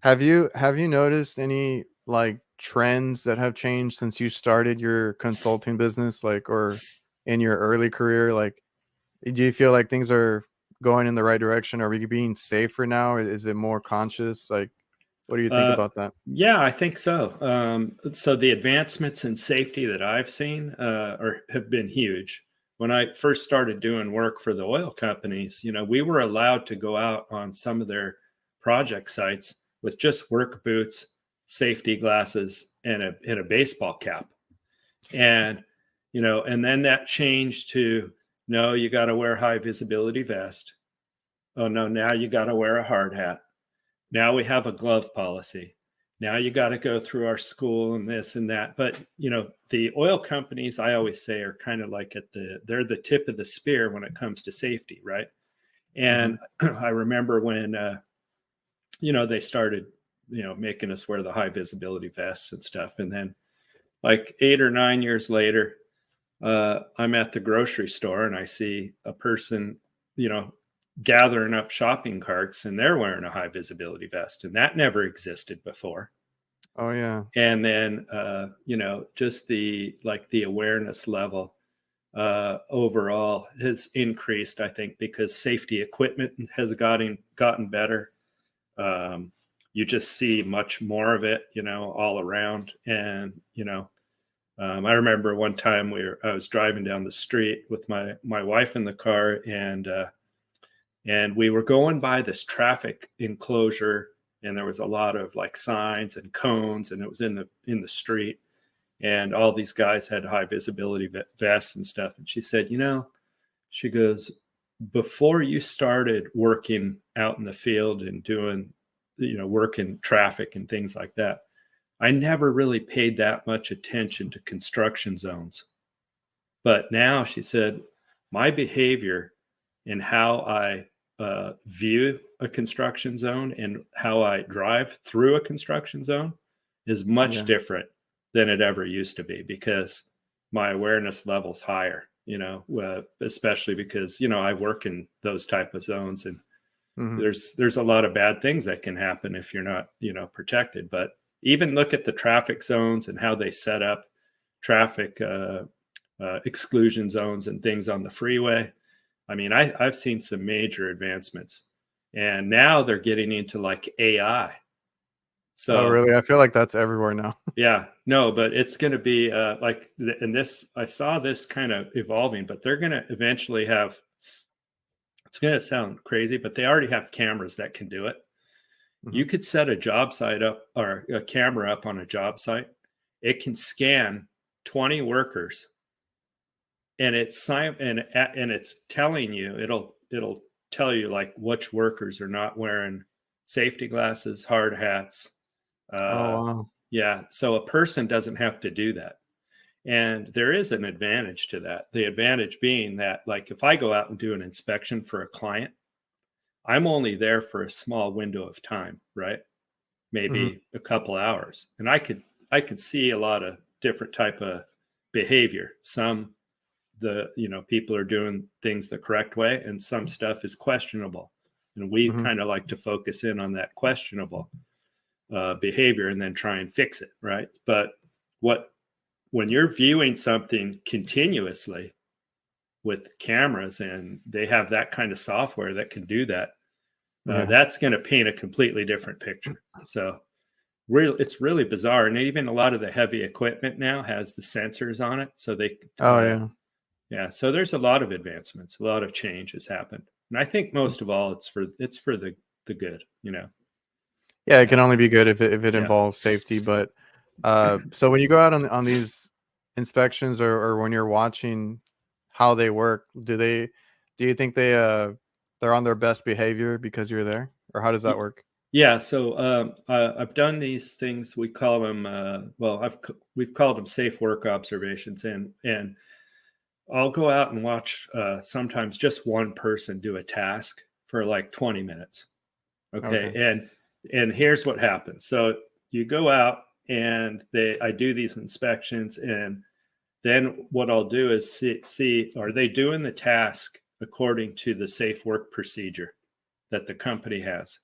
Have you noticed any, like, trends that have changed since you started your consulting business, like, or in your early career? Like, do you feel like things are going in the right direction? Are we being safer now? Is it more conscious? Like, what do you think uh, about that? yeah, I think so. So the advancements in safety that I've seen have been huge. When I first started doing work for the oil companies, we were allowed to go out on some of their project sites with just work boots, safety glasses, and a baseball cap. And and then that changed to, no, you got to wear high visibility vest. Oh no, now you got to wear a hard hat. Now we have a glove policy. Now you got to go through our school and this and that. But the oil companies, I always say, are kind of like they're the tip of the spear when it comes to safety, right? Hmm. And I remember when they started making us wear the high visibility vests and stuff, and then like 8 or 9 years later, I'm at the grocery store and I see a person, you know, gathering up shopping carts, and they're wearing a high visibility vest, and that never existed before. Oh yeah. And then, just the awareness level. overall has increased, I think, because safety equipment has gotten better. You just see much more of it, all around. And, I remember one time I was driving down the street with my wife in the car, and we were going by this traffic enclosure, and there was a lot of like signs and cones, and it was in the street, and all these guys had high visibility vests and stuff. And she said, she goes, before you started working out in the field and doing, working traffic and things like that, I never really paid that much attention to construction zones. But now, she said, my behavior and how I view a construction zone and how I drive through a construction zone is much different than it ever used to be, because my awareness level's higher, especially because, I work in those type of zones, and there's a lot of bad things that can happen if you're not, protected. But even look at the traffic zones and how they set up traffic exclusion zones and things on the freeway. I mean, I've seen some major advancements, and now they're getting into like AI. So, oh, really? I feel like that's everywhere now. Yeah, no, but it's going to be I saw this kind of evolving, but they're going to eventually have, it's going to sound crazy, but they already have cameras that can do it. You could set a job site up, or a camera up on a job site. It can scan 20 workers, and it's telling you, it'll tell you like which workers are not wearing safety glasses, hard hats. Oh, wow. Yeah. So a person doesn't have to do that. And there is an advantage to that. The advantage being that, like, if I go out and do an inspection for a client, I'm only there for a small window of time, right? Maybe a couple hours. And I could see a lot of different type of behavior. Some, people are doing things the correct way, and some stuff is questionable. And we kind of like to focus in on that questionable behavior and then try and fix it, right? But when you're viewing something continuously with cameras, and they have that kind of software that can do that, that's going to paint a completely different picture. So it's really bizarre. And even a lot of the heavy equipment now has the sensors on it, so they so there's a lot of advancements, a lot of change has happened. And I think most of all, it's for the good, Yeah, it can only be good if it involves safety. But so when you go out on these inspections, or when you're watching how they work, do you think they're on their best behavior because you're there, or how does that work? Yeah, so I've done these things. We call them we've called them safe work observations, and I'll go out and watch sometimes just one person do a task for like 20 minutes. Okay. And here's what happens. So you go out, and I do these inspections, and then what I'll do is see, are they doing the task according to the safe work procedure that the company has?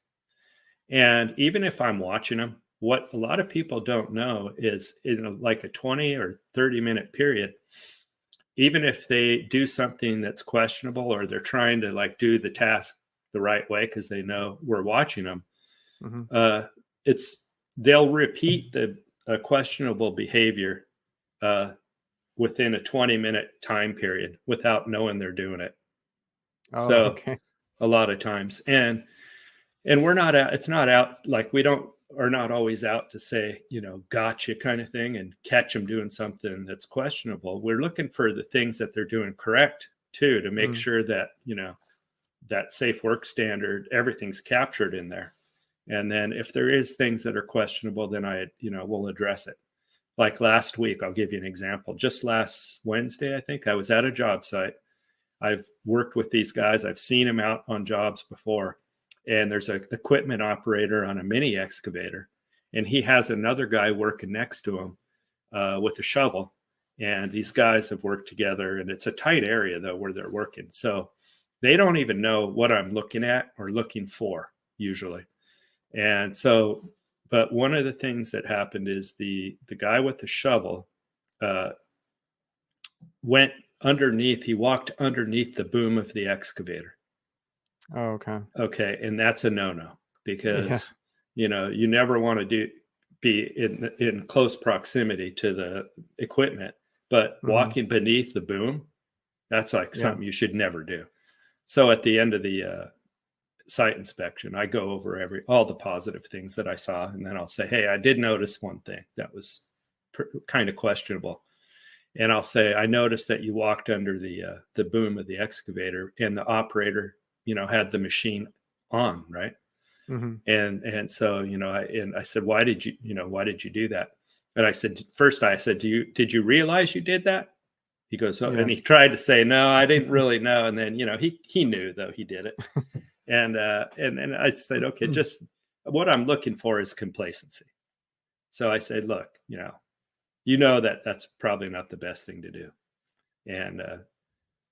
And even if I'm watching them, what a lot of people don't know is, in like a 20 or 30-minute period, even if they do something that's questionable, or they're trying to like do the task the right way because they know we're watching them, they'll repeat the questionable behavior within a 20-minute time period without knowing they're doing it. A lot of times, and we're not out, it's not out, like we are not always out to say, gotcha kind of thing, and catch them doing something that's questionable. We're looking for the things that they're doing correct too, to make sure that, that safe work standard, everything's captured in there. And then if there is things that are questionable, then we'll address it. Like last week, I'll give you an example. Just last Wednesday, I think, I was at a job site. I've worked with these guys. I've seen them out on jobs before. And there's an equipment operator on a mini excavator, and he has another guy working next to him with a shovel. And these guys have worked together, and it's a tight area though where they're working. So they don't even know what I'm looking at or looking for usually. And so, but one of the things that happened is the guy with the shovel went he walked underneath the boom of the excavator. Oh, okay. Okay. And that's a no-no, Yeah. because, you never want to be in close proximity to the equipment, but walking beneath the boom, that's like something you should never do. So at the end of the site inspection, I go over all the positive things that I saw, and then I'll say, hey, I did notice one thing that was kind of questionable. And I'll say, I noticed that you walked under the boom of the excavator, and the operator, had the machine on, right? And so, I said, why did you do that? And I said, did you realize you did that? He goes, and he tried to say, no, I didn't really know. And then, he knew, though, he did it. And I said, okay, just what I'm looking for is complacency. So I said, look, that's probably not the best thing to do. And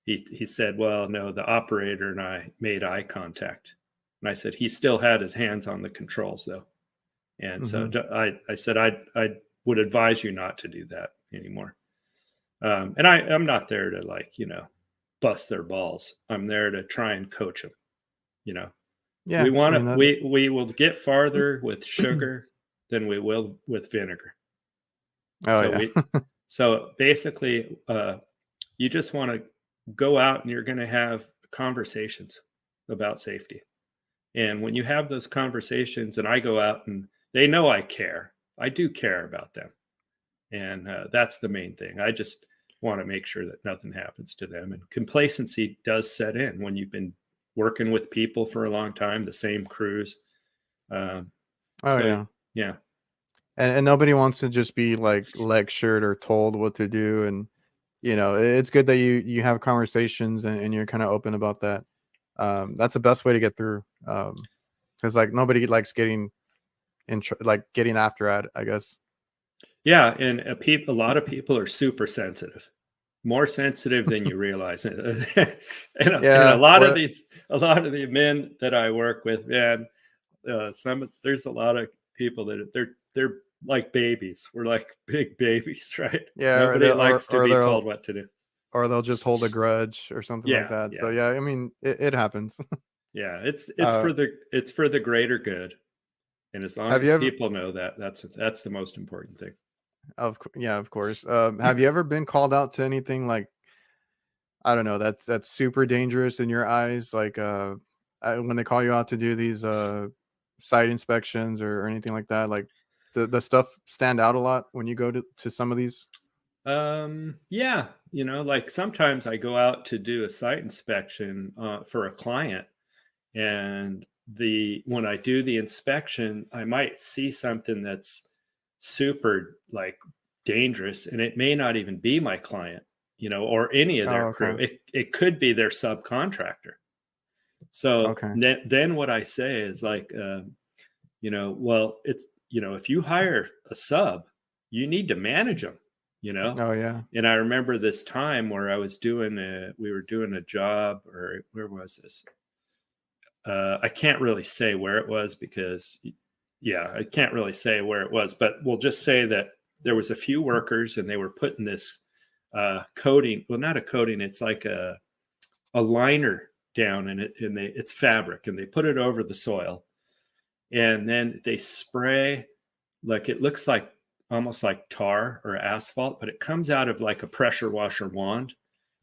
he said, well, no, the operator and I made eye contact. And I said, he still had his hands on the controls, though. And so I said, I would advise you not to do that anymore. And I'm not there to bust their balls. I'm there to try and coach them. Yeah. We will get farther with sugar than we will with vinegar. So basically, you just want to go out and you're going to have conversations about safety. And when you have those conversations, and I go out and they know I care, I do care about them. And that's the main thing. I just want to make sure that nothing happens to them. And complacency does set in when you've been working with people for a long time, the same crews. Yeah. And nobody wants to just be lectured or told what to do. And, it's good that you have conversations and you're kind of open about that. That's the best way to get through. Cause nobody likes getting getting after it, I guess. Yeah. And a lot of people are super sensitive, more sensitive than you realize. And a lot of the men that I work with, man, there's a lot of people that they're like babies. We're like big babies, right? Yeah. Nobody likes to be told what to do. Or they'll just hold a grudge or something like that. Yeah. So yeah, I mean, it happens. Yeah, it's for the greater good, and as long as people know that, that's the most important thing. Of course. Have you ever been called out to anything I don't know, that's super dangerous in your eyes, when they call you out to do these site inspections or anything like that? The stuff stand out a lot when you go to some of these? Yeah, sometimes I go out to do a site inspection for a client, and when I do the inspection, I might see something that's super dangerous, and it may not even be my client, or any of their crew. It could be their subcontractor. So then what I say is well, it's, if you hire a sub, you need to manage them. Oh yeah. And I remember this time where we were doing a job, or where was this? I can't really say where it was because, I can't really say where it was, but we'll just say that there was a few workers and they were putting this coating. Well, not a coating. It's like a liner down in it, and it's fabric, and they put it over the soil, and then they spray, it looks almost like tar or asphalt, but it comes out of a pressure washer wand,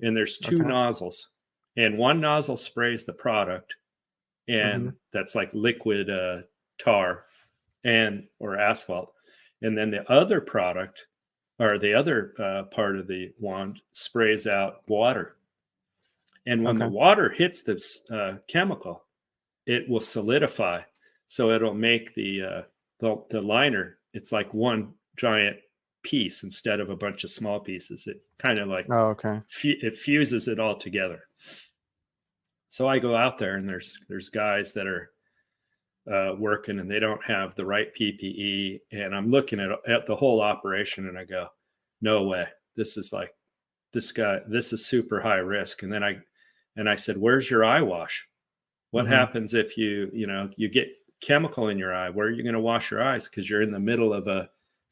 and there's two nozzles, and one nozzle sprays the product, and that's liquid tar or asphalt, and then the other product, or the other part of the wand, sprays out water. And when the water hits this chemical, it will solidify, so it'll make the liner, it's like one giant piece instead of a bunch of small pieces. It kind of it fuses it all together. So I go out there, and there's guys that are working, and they don't have the right PPE, and I'm looking at the whole operation, and I go, no way, this is super high risk. And then I said, where's your eye wash? What happens if you get chemical in your eye? Where are you going to wash your eyes? Because you're in the middle of a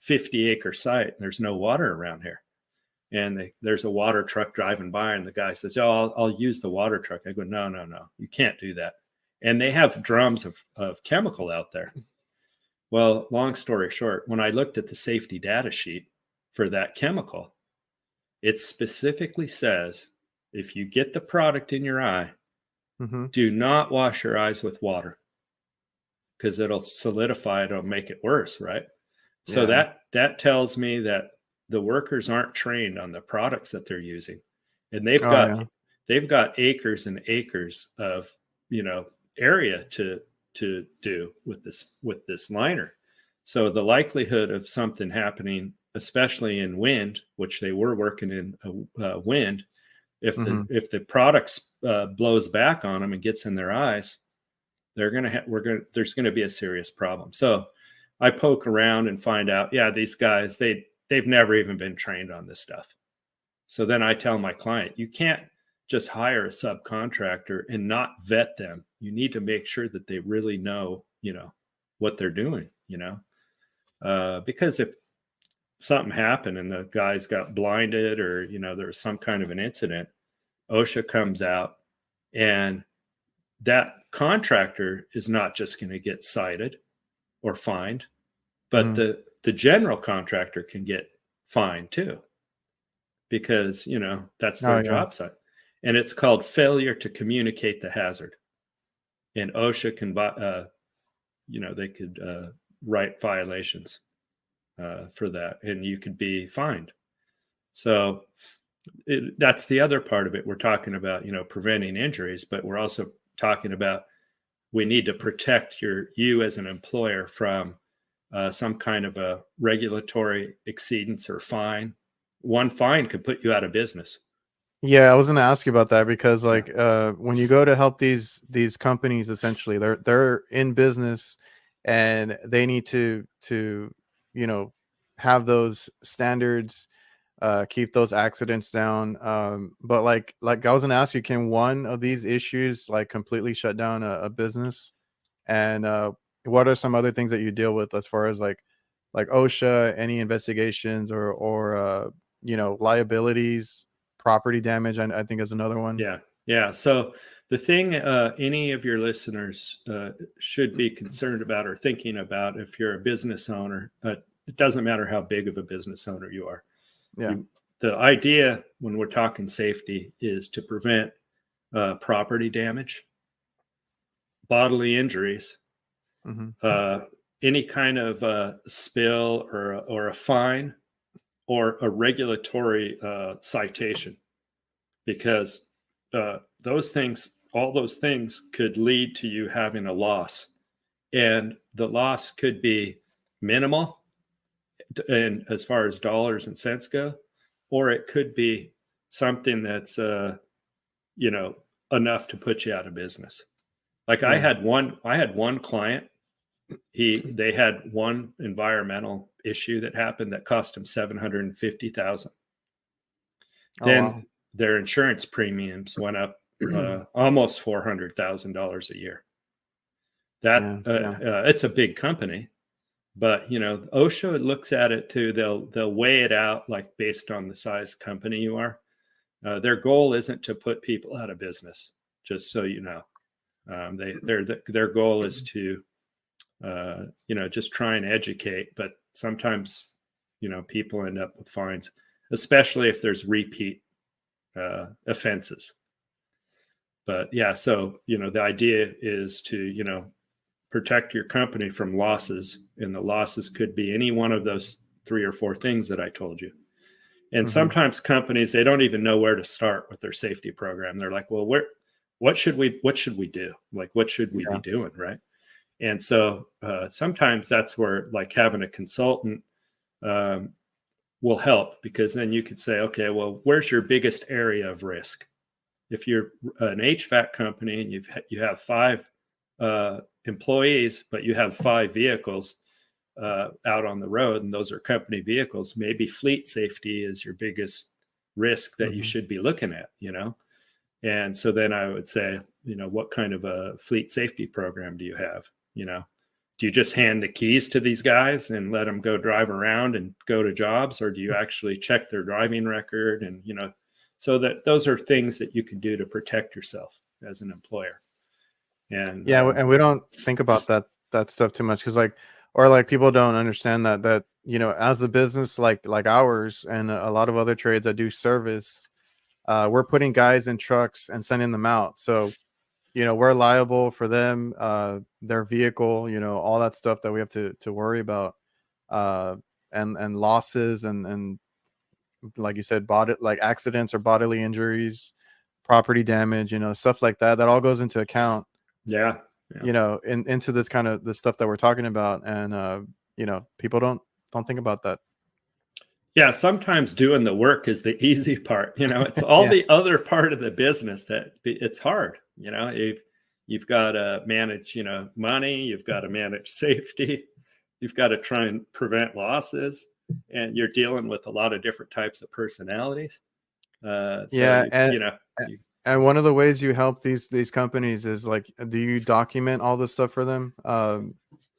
50-acre site and there's no water around here. and there's a water truck driving by, and the guy says, "Oh, I'll use the water truck." I go, "No, you can't do that." And they have drums of chemical out there. Well, long story short, when I looked at the safety data sheet for that chemical, it specifically says, if you get the product in your eye, do not wash your eyes with water, because it'll solidify, it'll make it worse, right? So that tells me that the workers aren't trained on the products that they're using, and they've got acres and acres of area to do with this liner. So the likelihood of something happening, especially in wind, which they were working in wind, if the product blows back on them and gets in their eyes, there's going to be a serious problem. So I poke around and find out, these guys, they've never even been trained on this stuff. So then I tell my client, you can't just hire a subcontractor and not vet them. You need to make sure that they really know, what they're doing, because if something happened and the guys got blinded, or, there was some kind of an incident, OSHA comes out, and that contractor is not just going to get cited or fined, but the general contractor can get fined too, because, that's their job site. And it's called failure to communicate the hazard. And OSHA can, they could write violations for that, and you could be fined. So that's the other part of it. We're talking about, preventing injuries, but we're also talking about, we need to protect you as an employer from some kind of a regulatory exceedance or fine. One fine could put you out of business. Yeah, I was going to ask you about that, because when you go to help these companies, essentially they're in business, and they need to have those standards, keep those accidents down. But like I was going to ask you, can one of these issues completely shut down a business? And what are some other things that you deal with, as far as like OSHA, any investigations, or liabilities? Property damage, I think, is another one. Yeah. So the thing any of your listeners should be concerned about or thinking about, if you're a business owner, it doesn't matter how big of a business owner you are. The idea when we're talking safety is to prevent property damage, bodily injuries, any kind of spill or a fine, or a regulatory citation, because all those things could lead to you having a loss, and the loss could be minimal, and as far as dollars and cents go, or it could be something that's enough to put you out of business. I had one client. They had one environmental issue that happened that cost them $750,000. Then their insurance premiums went up almost $400,000 a year. It's a big company, but OSHA looks at it too. They'll weigh it out based on the size company you are. Their goal isn't to put people out of business, just so you know. Their goal is to just try and educate, but sometimes, people end up with fines, especially if there's repeat offenses. But so, the idea is to, protect your company from losses, and the losses could be any one of those 3 or 4 things that I told you. And sometimes companies, they don't even know where to start with their safety program. They're like, well, what should we do? What should we be doing? Right. And so sometimes that's where having a consultant will help, because then you could say, okay, well, where's your biggest area of risk? If you're an HVAC company and you have 5 employees, but you have 5 vehicles out on the road, and those are company vehicles, maybe fleet safety is your biggest risk that you should be looking at, And so then I would say, what kind of a fleet safety program do you have? do you just hand the keys to these guys and let them go drive around and go to jobs, or do you actually check their driving record? And so that those are things that you can do to protect yourself as an employer. And and we don't think about that stuff too much, because like people don't understand that as a business like ours and a lot of other trades that do service, we're putting guys in trucks and sending them out. So we're liable for them, their vehicle, all that stuff that we have to worry about, and losses and like you said, like accidents or bodily injuries, property damage, stuff like that. That all goes into account. Yeah. Into this kind of the stuff that we're talking about, and people don't think about that. Yeah, sometimes doing the work is the easy part. It's all Yeah. the other part of the business that it's hard. You've got to manage, money. You've got to manage safety. You've got to try and prevent losses, and you're dealing with a lot of different types of personalities. And one of the ways you help these companies is like, do you document all this stuff for them,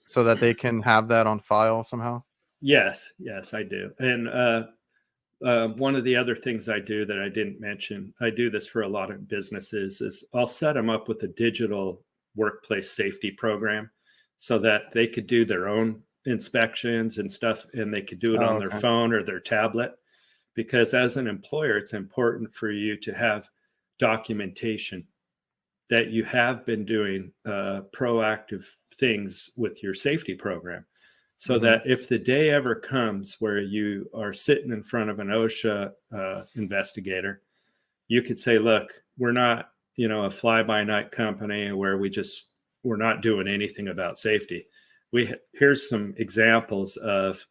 so that they can have that on file somehow? Yes, I do. And one of the other things I do that I didn't mention, I do this for a lot of businesses, is I'll set them up with a digital workplace safety program so that they could do their own inspections and stuff, and they could do it on their phone or their tablet. Because as an employer, it's important for you to have documentation that you have been doing proactive things with your safety program. So that if the day ever comes where you are sitting in front of an OSHA investigator, you could say, look, we're not, a fly-by-night company where we're not doing anything about safety. Here's some examples of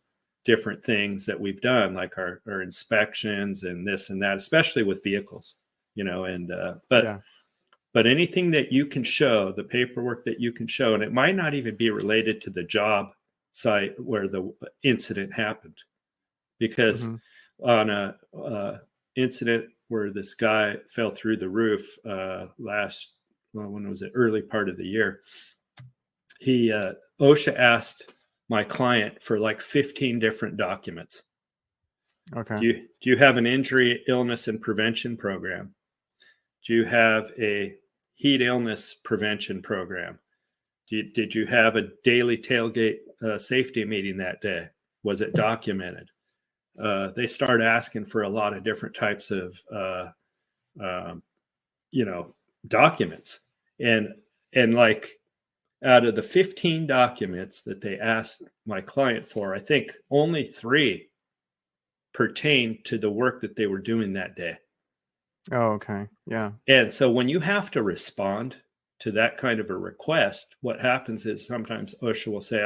different things that we've done, like our inspections and this and that, especially with vehicles, but anything that you can show, the paperwork that you can show, and it might not even be related to the job site where the incident happened, because on a incident where this guy fell through the roof when was it, early part of the year, OSHA asked my client for like 15 different documents. Okay. Do you have an injury, illness, and prevention program? Do you have a heat illness prevention program? Did you have a daily tailgate safety meeting that day? Was it documented? They start asking for a lot of different types of, documents. And like, out of the 15 documents that they asked my client for, I think only 3 pertain to the work that they were doing that day. Oh, okay. Yeah. And so when you have to respond to that kind of a request, what happens is sometimes OSHA will say,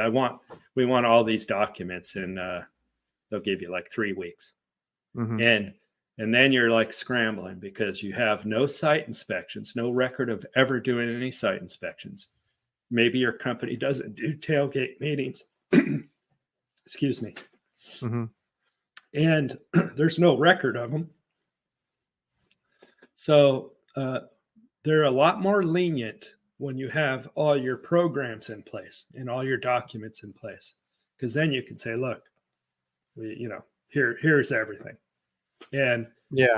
we want all these documents, and they'll give you like 3 weeks. And then you're like scrambling because you have no site inspections, no record of ever doing any site inspections. Maybe your company doesn't do tailgate meetings. Excuse me. And there's no record of them. So they're a lot more lenient when you have all your programs in place and all your documents in place, because then you can say, look, here's everything. And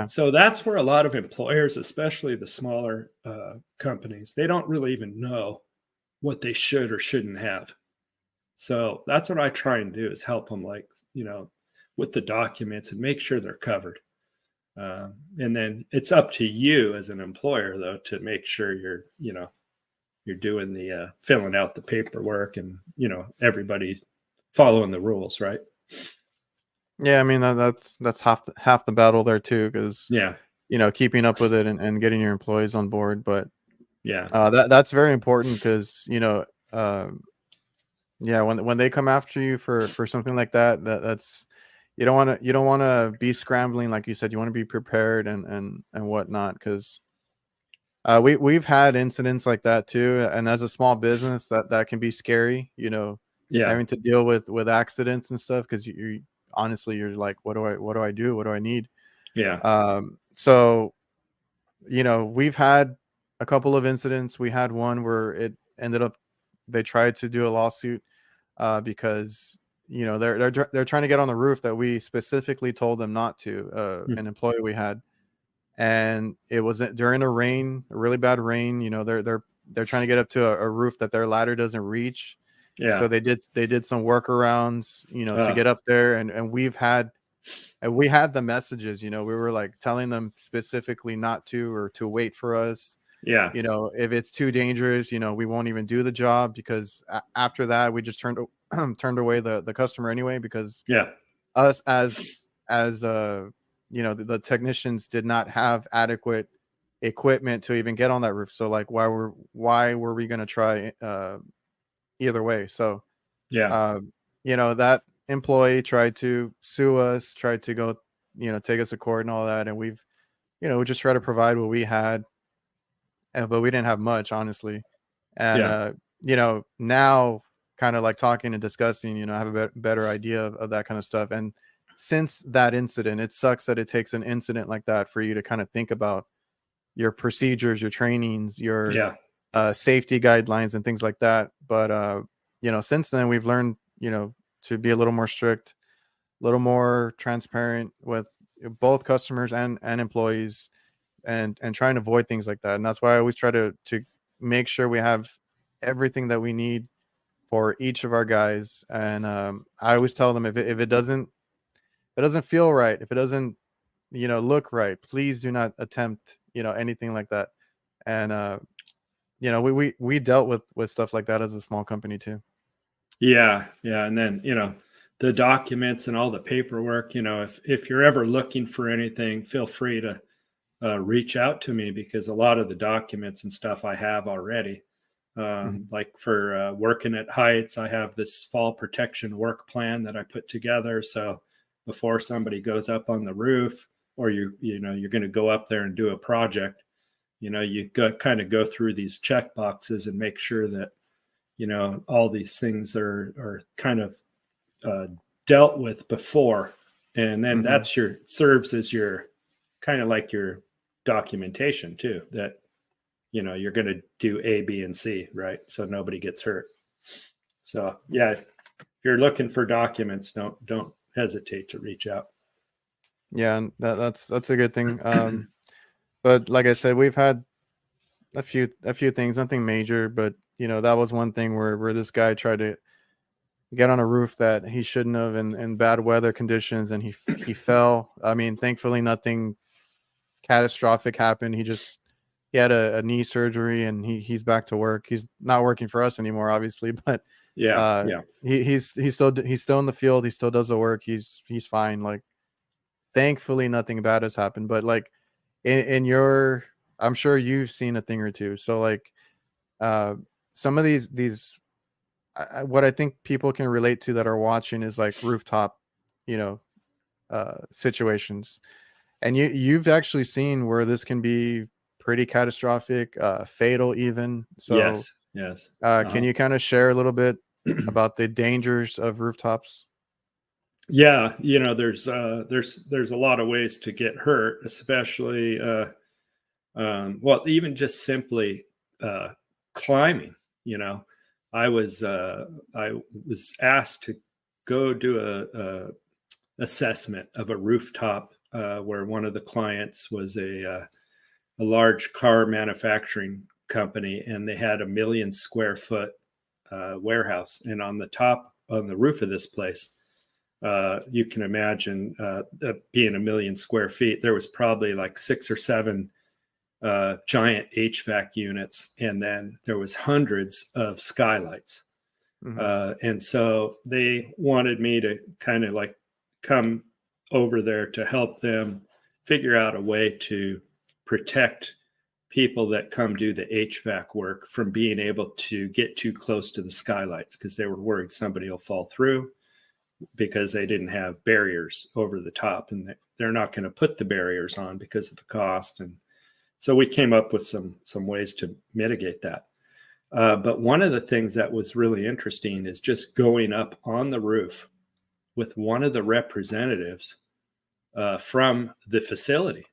so that's where a lot of employers, especially the smaller companies, they don't really even know what they should or shouldn't have. So that's what I try and do, is help them, like, with the documents and make sure they're covered. And then it's up to you as an employer, though, to make sure you're doing the filling out the paperwork and, everybody following the rules, right? Yeah, I mean that's half the battle there too, because keeping up with it and getting your employees on board. But that's very important, because when they come after you for something like that's you don't want to be scrambling, like you said. You want to be prepared and whatnot, because we've had incidents like that too. And as a small business, that can be scary, having to deal with accidents and stuff, because you honestly, you're like, what do I do? What do I need? So we've had a couple of incidents. We had one where it ended up, they tried to do a lawsuit because they're trying to get on the roof that we specifically told them not to. An employee we had, and it was during a really bad rain. They're trying to get up to a roof that their ladder doesn't reach. Yeah. So they did some workarounds, to get up there, and we had the messages. We were like telling them specifically not to, or to wait for us. Yeah. If it's too dangerous, we won't even do the job, because after that we just turned away the customer anyway, because Yeah. us as the technicians did not have adequate equipment to even get on that roof. So like, why were we going to try either way? So Yeah. that employee tried to sue us, tried to go take us to court and all that, and we just try to provide what we had, but we didn't have much, honestly. And now, kind of like talking and discussing, I have a better idea of that kind of stuff. And since that incident, it sucks that it takes an incident like that for you to kind of think about your procedures, your trainings, your safety guidelines and things like that. But since then we've learned, to be a little more strict, a little more transparent with both customers and employees, and trying to avoid things like that. And that's why I always try to make sure we have everything that we need for each of our guys. And I always tell them, if it doesn't feel right, if it doesn't look right, please do not attempt anything like that. And we dealt with stuff like that as a small company too. Yeah. And then the documents and all the paperwork, if you're ever looking for anything, feel free to reach out to me, because a lot of the documents and stuff I have already. Like for working at heights, I have this fall protection work plan that I put together. So before somebody goes up on the roof, or you're going to go up there and do a project, you kind of go through these check boxes and make sure that all these things are kind of dealt with before, and then that's serves as your kind of like your documentation too, that you're going to do A, B, and C, right? So nobody gets hurt. So yeah, if you're looking for documents, don't hesitate to reach out. Yeah, and that's a good thing. But like I said, we've had a few things, nothing major, but that was one thing where this guy tried to get on a roof that he shouldn't have, in bad weather conditions, and he fell. I mean, thankfully nothing catastrophic happened. He had a knee surgery, and he's back to work. He's not working for us anymore, obviously, but he's still in the field. He still does the work. He's fine. Like, thankfully nothing bad has happened. But like in your, I'm sure you've seen a thing or two. So like some of these what I think people can relate to that are watching is like rooftop, situations. And you've actually seen where this can be pretty catastrophic, fatal even. So yes. Can you kind of share a little bit about the dangers of rooftops? Yeah, there's a lot of ways to get hurt, especially well, even just simply climbing. I was asked to go do a assessment of a rooftop where one of the clients was a large car manufacturing company, and they had 1 million square foot warehouse. And on the roof of this place, you can imagine being 1 million square feet, there was probably like 6 or 7 giant HVAC units, and then there was hundreds of skylights. And so they wanted me to kind of like come over there to help them figure out a way to protect people that come do the HVAC work from being able to get too close to the skylights, because they were worried somebody will fall through, because they didn't have barriers over the top, and they're not going to put the barriers on because of the cost. And so we came up with some ways to mitigate that. But one of the things that was really interesting is just going up on the roof with one of the representatives from the facility,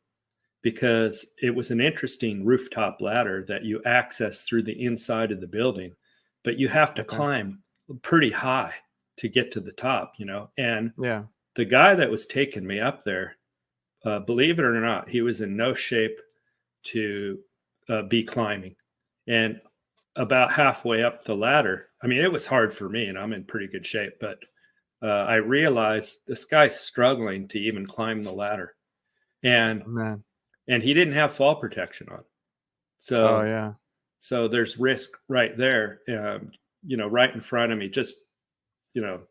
because it was an interesting rooftop ladder that you access through the inside of the building, but you have to climb pretty high to get to the top, and Yeah. the guy that was taking me up there, believe it or not, he was in no shape to be climbing. And about halfway up the ladder, I mean, it was hard for me and I'm in pretty good shape, but I realized this guy's struggling to even climb the ladder. And Oh, man. and he didn't have fall protection on. Oh, So yeah. so there's risk right there, right in front of me, you know,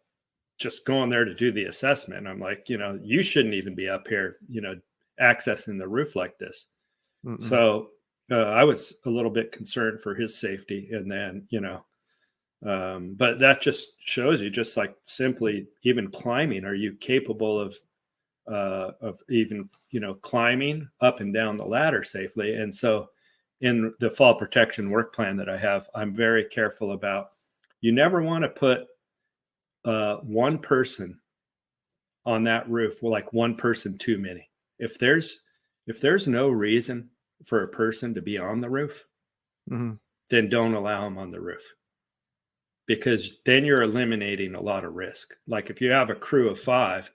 just going there to do the assessment. I'm like, you shouldn't even be up here, accessing the roof like this. Mm-mm. So I was a little bit concerned for his safety. And then, but that just shows you, just like simply even climbing, are you capable of even, climbing up and down the ladder safely? And so in the fall protection work plan that I have, I'm very careful about, you never want to put one person on that roof, well, like one person too many. If there's no reason for a person to be on the roof, Mm-hmm. then don't allow them on the roof, because then you're eliminating a lot of risk. Like if you have a crew of 5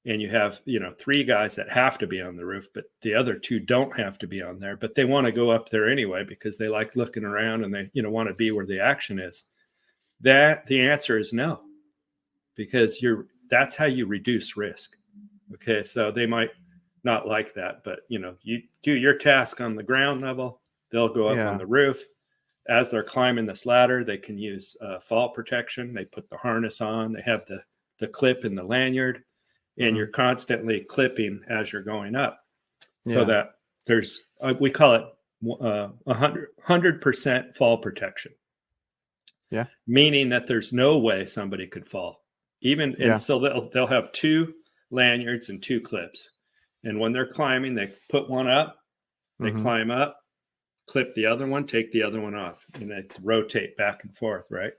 and you have, 3 guys that have to be on the roof, but the other 2 don't have to be on there, but they want to go up there anyway because they like looking around and they, want to be where the action is. That the answer is no, because that's how you reduce risk. Okay, so they might not like that, but you do your task on the ground level, they'll go up on Yeah. the roof. As they're climbing this ladder, they can use fall protection. They put the harness on, they have the clip in the lanyard, and Mm-hmm. you're constantly clipping as you're going up, so Yeah. that there's we call it 100% fall protection, Yeah. meaning that there's no way somebody could fall. And Yeah. so they'll have 2 lanyards and 2 clips. And when they're climbing, they put one up, they Mm-hmm. climb up, clip the other one, take the other one off, and it's rotate back and forth, right?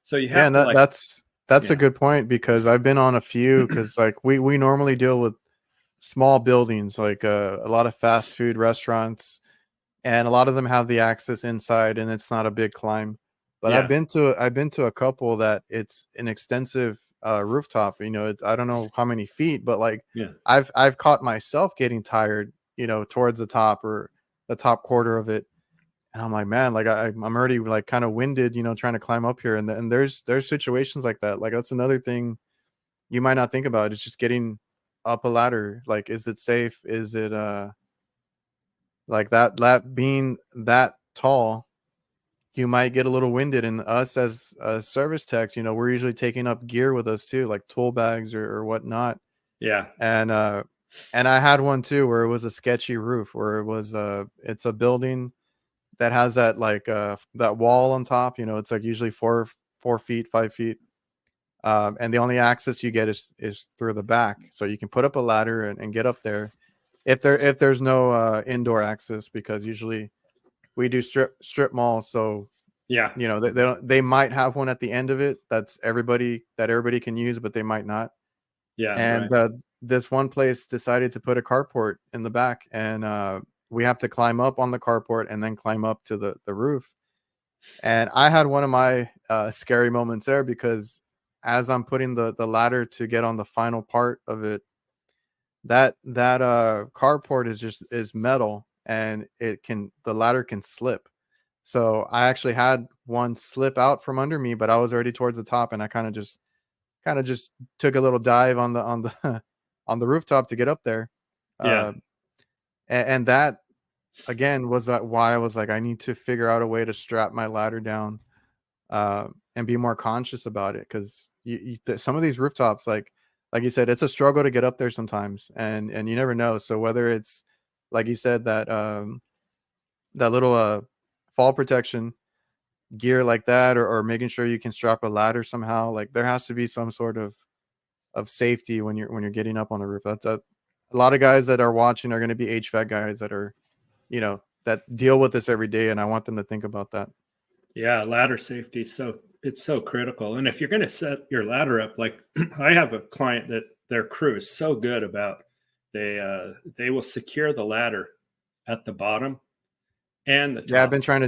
So you Yeah, have and to that's a yeah, good point because I've been on a few because like we normally deal with small buildings like a lot of fast food restaurants, and a lot of them have the access inside and it's not a big climb. But yeah, I've been to a couple that it's an extensive rooftop. It's, I don't know how many feet, but like yeah, I've caught myself getting tired, towards the top or the top quarter of it. And I'm like, man, like I'm already like kind of winded, trying to climb up here. And there's situations like that. Like that's another thing you might not think about. It's just getting up a ladder. Like, is it safe? Is it like that being that tall? You might get a little winded. And us as service techs, we're usually taking up gear with us too, like tool bags or whatnot. yeah, And and I had one too where it was a sketchy roof where it was it's a building that has that like that wall on top. It's like usually 4 feet, 5 feet, and the only access you get is through the back. So you can put up a ladder and get up there if there's no indoor access, because usually we do strip malls. So yeah, they might have one at the end of it that everybody can use, but they might not. yeah, And right, this one place decided to put a carport in the back, and we have to climb up on the carport and then climb up to the roof. And I had one of my scary moments there because as I'm putting the ladder to get on the final part of it, that carport is metal, and the ladder can slip. So I actually had one slip out from under me, but I was already towards the top, and I kind of just took a little dive on the on the rooftop to get up there. yeah, Uh, and that again was why I was like, I need to figure out a way to strap my ladder down, and be more conscious about it, because some of these rooftops, like you said, it's a struggle to get up there sometimes, and you never know. So whether it's like you said that little fall protection gear like that, or making sure you can strap a ladder somehow, like there has to be some sort of safety when you're getting up on the roof. That's a lot of guys that are watching are going to be HVAC guys that are that deal with this every day, and I want them to think about that. yeah. Ladder safety, so it's so critical. And if you're going to set your ladder up, like I have a client that their crew is so good about, they will secure the ladder at the bottom and the Yeah, top. I've been trying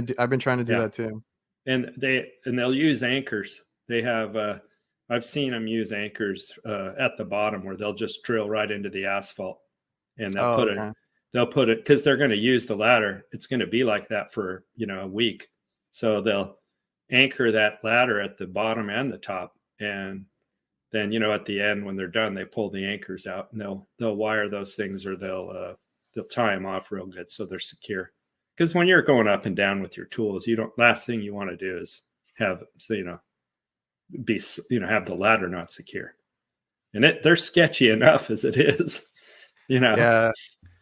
to do Yeah, that too. and they'll use anchors They have, I've seen them use anchors at the bottom where they'll just drill right into the asphalt, and Oh, okay. they'll put it, because they're going to use the ladder. It's going to be like that for, a week. So they'll anchor that ladder at the bottom and the top. And then, at the end, when they're done, they pull the anchors out, and they'll wire those things, or they'll tie them off real good so they're secure. Because when you're going up and down with your tools, last thing you want to do is have have the ladder not secure. And they're sketchy enough as it is. Yeah.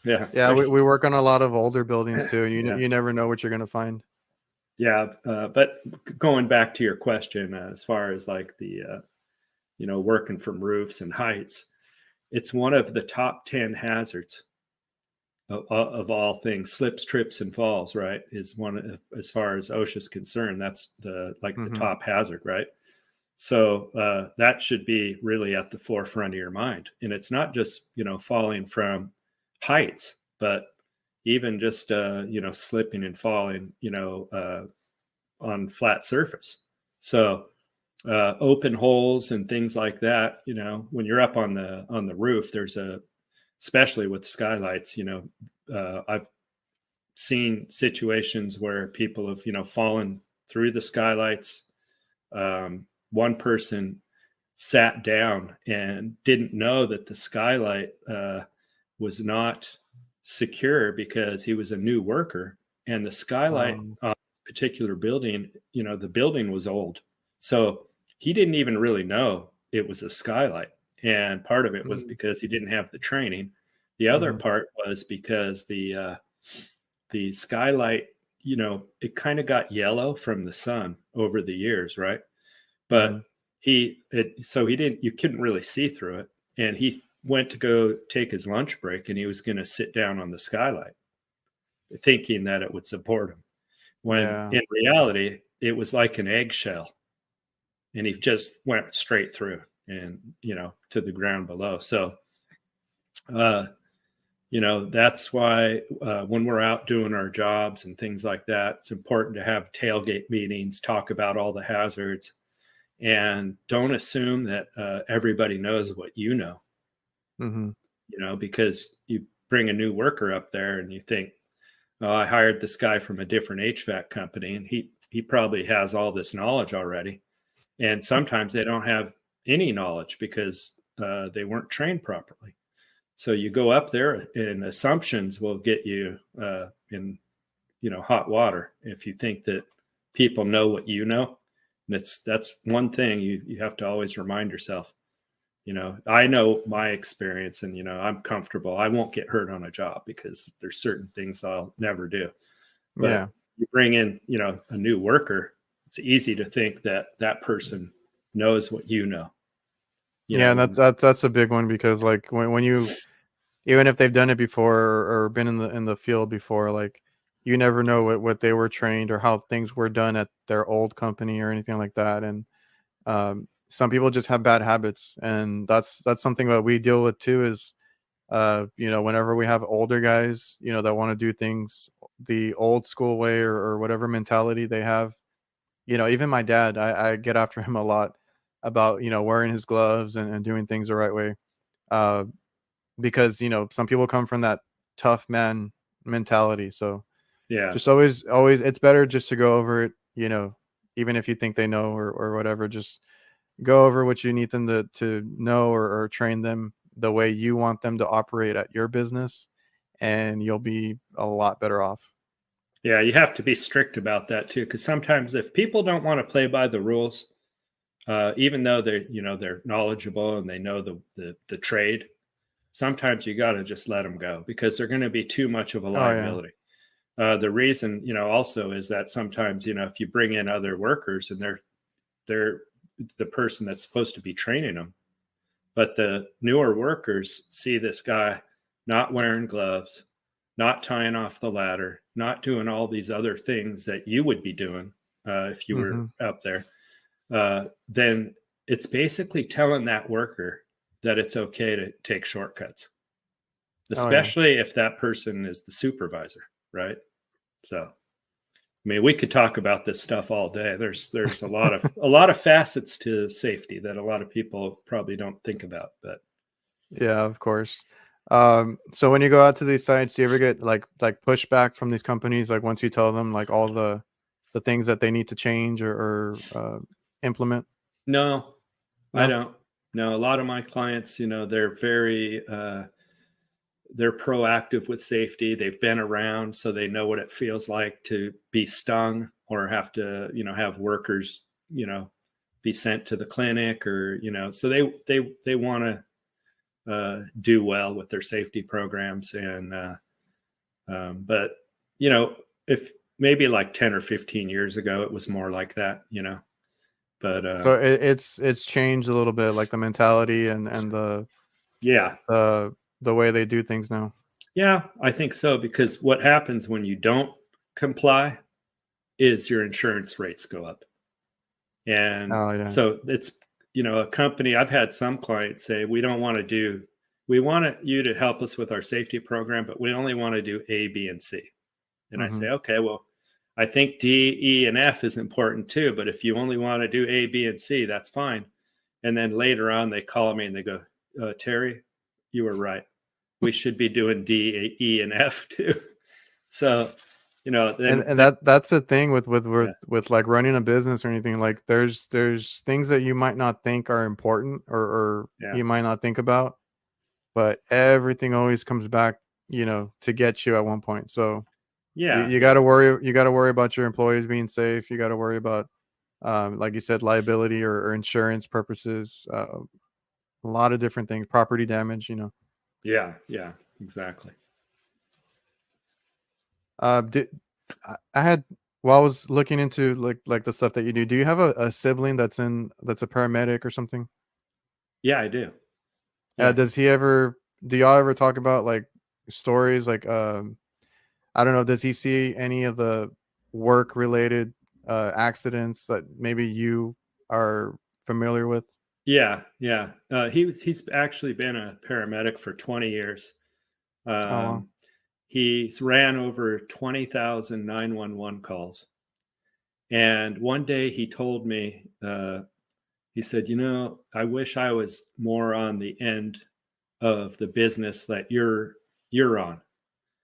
Yeah. Yeah, we work on a lot of older buildings too. Yeah. You never know what you're going to find. Yeah. But going back to your question, as far as like the, working from roofs and heights, it's one of the top 10 hazards of all things. Slips, trips, and falls, right, is one, as far as OSHA is concerned. That's the top hazard, right? So that should be really at the forefront of your mind. And it's not just, falling from heights, but even just, slipping and falling, on flat surface. So open holes and things like that, when you're up on the roof, especially with skylights, I've seen situations where people have, fallen through the skylights. One person sat down and didn't know that the skylight was not secure because he was a new worker, and the skylight on this particular building, the building was old. So he didn't even really know it was a skylight. And part of it was because he didn't have the training. The other part was because the skylight, it kind of got yellow from the sun over the years, right? But you couldn't really see through it. And he went to go take his lunch break, and he was going to sit down on the skylight thinking that it would support him. When in reality, it was like an eggshell, and he just went straight through and, to the ground below. So, that's why when we're out doing our jobs and things like that, it's important to have tailgate meetings, talk about all the hazards, and don't assume that everybody knows what you know. Because you bring a new worker up there and you think, oh, I hired this guy from a different HVAC company, and he probably has all this knowledge already. And sometimes they don't have any knowledge because they weren't trained properly. So you go up there, and assumptions will get you in hot water if you think that people know what you know. And that's one thing you have to always remind yourself. I know my experience, and I'm comfortable. I won't get hurt on a job because there's certain things I'll never do. But you bring in, a new worker, it's easy to think that person knows what you know. And that's a big one, because like when you, even if they've done it before or been in the field before, like you never know what they were trained or how things were done at their old company or anything like that. And some people just have bad habits, and that's something that we deal with too. Is whenever we have older guys, that want to do things the old school way, or whatever mentality they have. Even my dad, I get after him a lot about wearing his gloves and doing things the right way, because some people come from that tough man mentality. So just always it's better just to go over it, even if you think they know or whatever. Just go over what you need them to know, or train them the way you want them to operate at your business, and you'll be a lot better off. Yeah, you have to be strict about that too, because sometimes if people don't want to play by the rules, even though they're knowledgeable and they know the trade, sometimes you got to just let them go, because they're going to be too much of a liability. The reason, also is that sometimes, if you bring in other workers and they're the person that's supposed to be training them, but the newer workers see this guy not wearing gloves, not tying off the ladder, not doing all these other things that you would be doing if you were up there, then it's basically telling that worker that it's okay to take shortcuts, especially if that person is the supervisor, right? So I mean, we could talk about this stuff all day. There's a lot of facets to safety that a lot of people probably don't think about. But Yeah, of course. So when you go out to these sites, do you ever get like pushback from these companies? Like once you tell them like all the things that they need to change or implement? no, I No. don't. No, a lot of my clients, they're very they're proactive with safety. They've been around, so they know what it feels like to be stung or have to, have workers, be sent to the clinic or, so they want to do well with their safety programs. And but if maybe like 10 or 15 years ago, it was more like that. But So it's changed a little bit, like the mentality and yeah, the way they do things now. yeah, I think so, because what happens when you don't comply is your insurance rates go up. And Oh yeah. so it's, a company, I've had some clients say, we want you to help us with our safety program, but we only want to do A, B, and C. And I Mm-hmm. say, okay, well, I think D, E, and F is important too, but if you only want to do A, B, and C, that's fine. And then later on, they call me and they go, Terry, you were right. We should be doing D, E, and F too. So, And then and that, that's the thing with yeah, like running a business or anything. Like there's things that you might not think are important or yeah, you might not think about, but everything always comes back, to get you at one point. So yeah, you got yeah, to worry about your employees being safe. You got to worry about like you said, liability or insurance purposes, a lot of different things, property damage. yeah, yeah, exactly. Did I had while I was looking into like the stuff that you do. Do you have a sibling that's a paramedic or something? Yeah, I do. Yeah. Does he ever? Do y'all ever talk about like stories like I don't know. Does he see any of the work related accidents that maybe you are familiar with? Yeah, yeah. He's actually been a paramedic for 20 years. Oh wow. Um, he's ran over 20,000 911 calls. And one day he told me, he said, I wish I was more on the end of the business that you're on.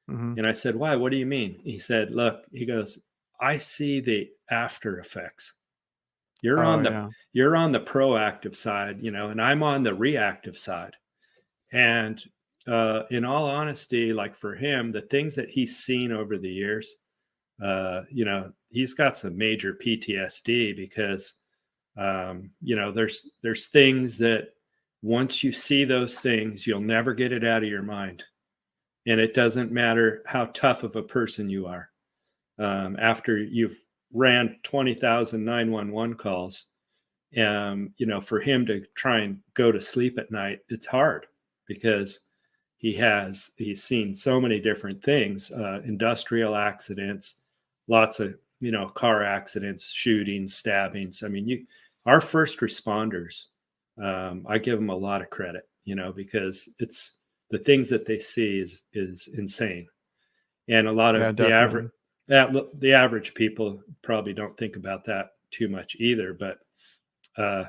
Hmm. And I said, why? What do you mean? He said, look, he goes, I see the after effects. You're Oh on the yeah. you're on the proactive side, and I'm on the reactive side. And in all honesty, like for him, the things that he's seen over the years, he's got some major PTSD because there's things that once you see those things, you'll never get it out of your mind. And it doesn't matter how tough of a person you are. After you've ran 20,000 911 calls, for him to try and go to sleep at night, it's hard because he's seen so many different things, industrial accidents, lots of, car accidents, shootings, stabbings. I mean, our first responders, I give them a lot of credit, because it's the things that they see is insane. And a lot Yeah, of definitely. the average people probably don't think about that too much either. But uh,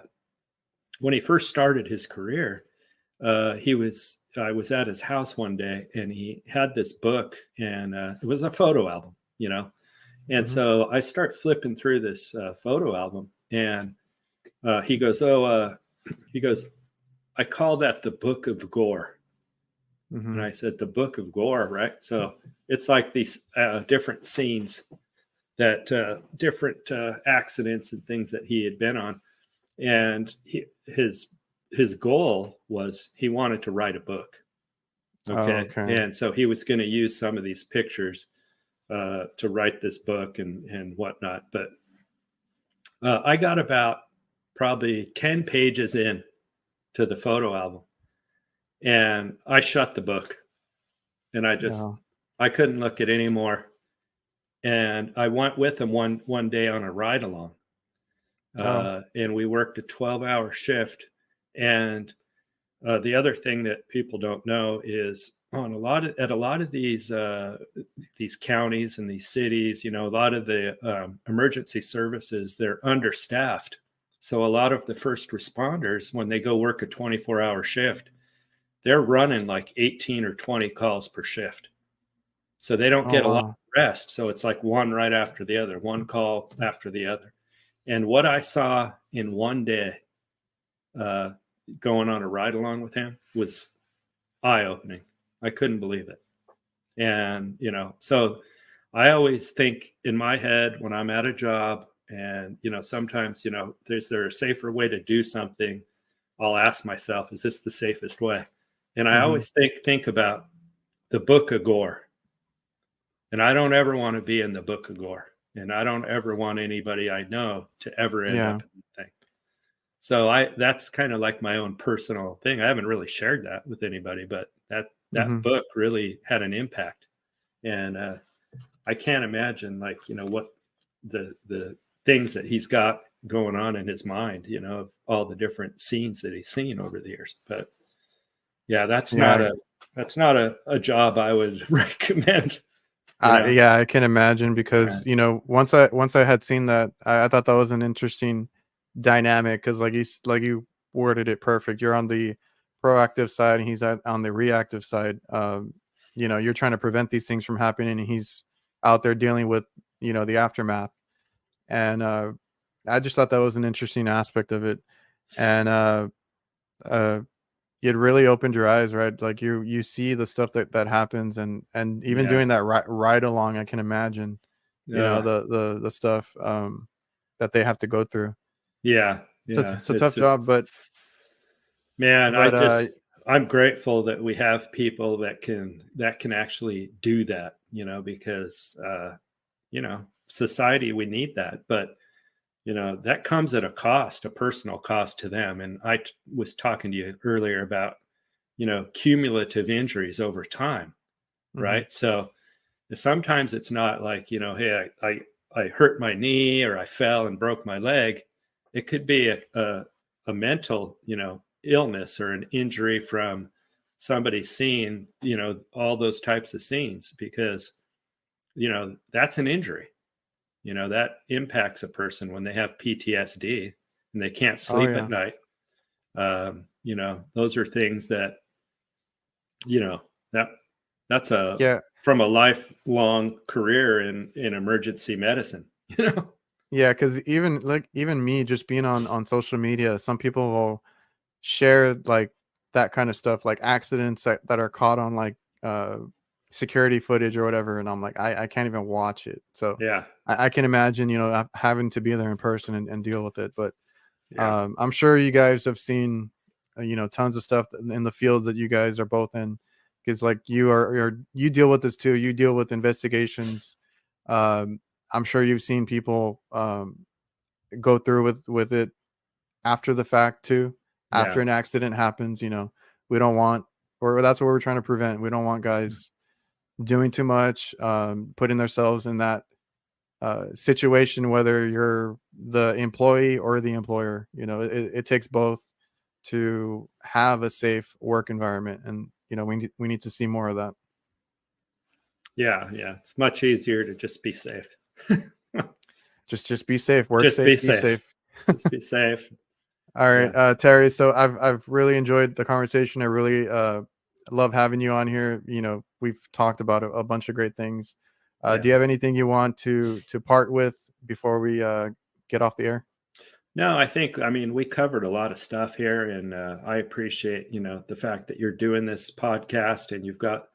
when he first started his career, I was at his house one day and he had this book, and it was a photo album, And Hmm. so I start flipping through this photo album, and he goes, he goes, I call that the Book of Gore. And Hmm. I said, the Book of Gore, right? So it's like these different scenes that different accidents and things that he had been on. And his goal was he wanted to write a book. Oh, Okay. okay. And so he was going to use some of these pictures to write this book and whatnot. But I got about probably 10 pages in to the photo album, and I shut the book, and Yeah. I couldn't look at it anymore. And I went with him one day on a ride along, Oh. and we worked a 12-hour shift. And the other thing that people don't know is on a lot of these counties and these cities, a lot of the emergency services, they're understaffed. So a lot of the first responders, when they go work a 24-hour shift, they're running like 18 or 20 calls per shift. So they don't Oh get a lot wow. of rest. So it's like one right after the other, one call after the other. And what I saw in one day, going on a ride along with him, was eye opening. I couldn't believe it. And, so I always think in my head when I'm at a job and, sometimes, is there a safer way to do something? I'll ask myself, is this the safest way? And I Hmm. always think about the Book of Gore. And I don't ever want to be in the Book of Gore. And I don't ever want anybody I know to ever end Yeah. up in the thing. So that's kind of like my own personal thing. I haven't really shared that with anybody, but that Hmm. book really had an impact. And I can't imagine what the things that he's got going on in his mind, of all the different scenes that he's seen over the years. But yeah, Yeah. that's not a job I would recommend, you know. Yeah, I can imagine because Right. once I had seen that, I thought that was an interesting dynamic because like you worded it perfect. You're on the proactive side, and he's on the reactive side. You're trying to prevent these things from happening, and he's out there dealing with the aftermath. And I just thought that was an interesting aspect of it, and uh, it really opened your eyes, right? Like you see the stuff that happens, and even Yeah. doing that ride along, I can imagine, Yeah. the stuff that they have to go through. Yeah. So Yeah. it's a It's tough just, job, but man, but I'm grateful that we have people that can actually do that, because society, we need that. But that comes at a cost, a personal cost to them. And was talking to you earlier about, cumulative injuries over time, mhm. right? So sometimes it's not like, hey, I hurt my knee or I fell and broke my leg. It could be a mental, illness or an injury from somebody seeing, all those types of scenes, because, that's an injury, that impacts a person when they have PTSD and they can't Oh sleep at yeah, night. Those are things that, you know, that that's a yeah, from a lifelong career in emergency medicine, you know? yeah. Because even me just being on social media, some people will share like that kind of stuff, like accidents that are caught on like security footage or whatever, and I'm like, I can't even watch it. So Yeah. I can imagine, having to be there in person and deal with it. But Yeah. I'm sure you guys have seen, tons of stuff in the fields that you guys are both in, because like you deal with this too. You deal with investigations. Um, I'm sure you've seen people go through with it after the fact too. After Yeah. an accident happens, we don't want, or that's what we're trying to prevent. We don't want guys doing too much, putting themselves in that situation, whether you're the employee or the employer. It takes both to have a safe work environment, and we need to see more of that. Yeah. Yeah. It's much easier to just be safe. Just be safe, work Just be safe, be safe. safe. Just be safe. All right, Yeah. Terry. So I've really enjoyed the conversation. I really love having you on here. We've talked about a bunch of great things. Yeah. Do you have anything you want to part with before we get off the air? No, I mean, we covered a lot of stuff here, and I appreciate, the fact that you're doing this podcast and you've got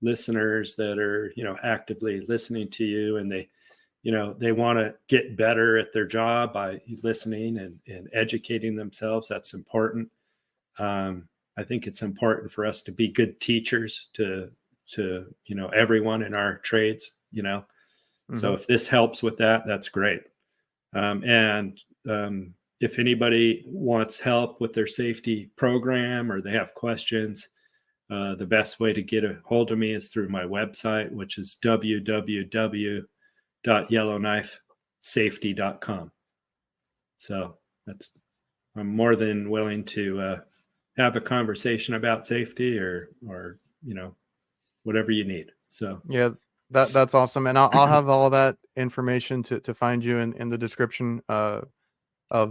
listeners that are, actively listening to you, and they want to get better at their job by listening and educating themselves. That's important. I think it's important for us to be good teachers to everyone in our trades. So Hmm. if this helps with that, that's great. And if anybody wants help with their safety program or they have questions, the best way to get a hold of me is through my website, which is www.yellowknifesafety.com. So I'm more than willing to have a conversation about safety or whatever you need. So Yeah, that's awesome. And I'll have all that information to find you in the description of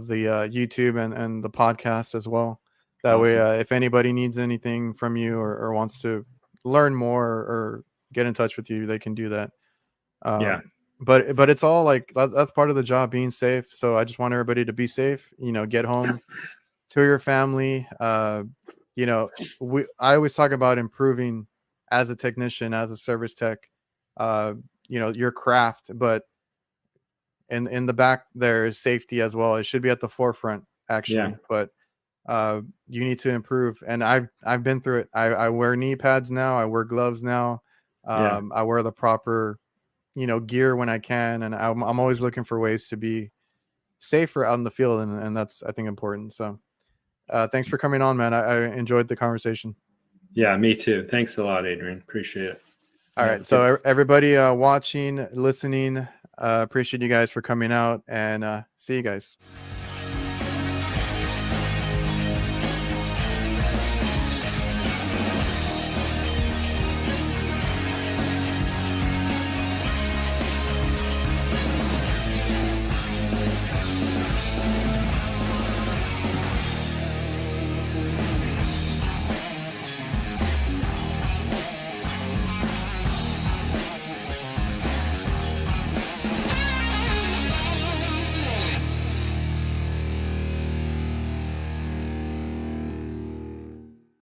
the YouTube and the podcast as well. That way, awesome. if anybody needs anything from you or wants to learn more or get in touch with you, they can do that. Yeah. But it's all like that's part of the job, being safe. So I just want everybody to be safe. Get home to your family. I always talk about improving as a technician, as a service tech. Uh, your craft, but in the back there is safety as well. It should be at the forefront actually, Yeah. but you need to improve. And I've been through it. I wear knee pads now. I wear gloves now. Yeah. I wear the proper gear when I can, and I'm always looking for ways to be safer out in the field, and that's, I think, important. So thanks for coming on, man. I enjoyed the conversation. Yeah, me too. Thanks a lot, Adrian. Appreciate it. All right, so everybody watching, listening, appreciate you guys for coming out, and see you guys.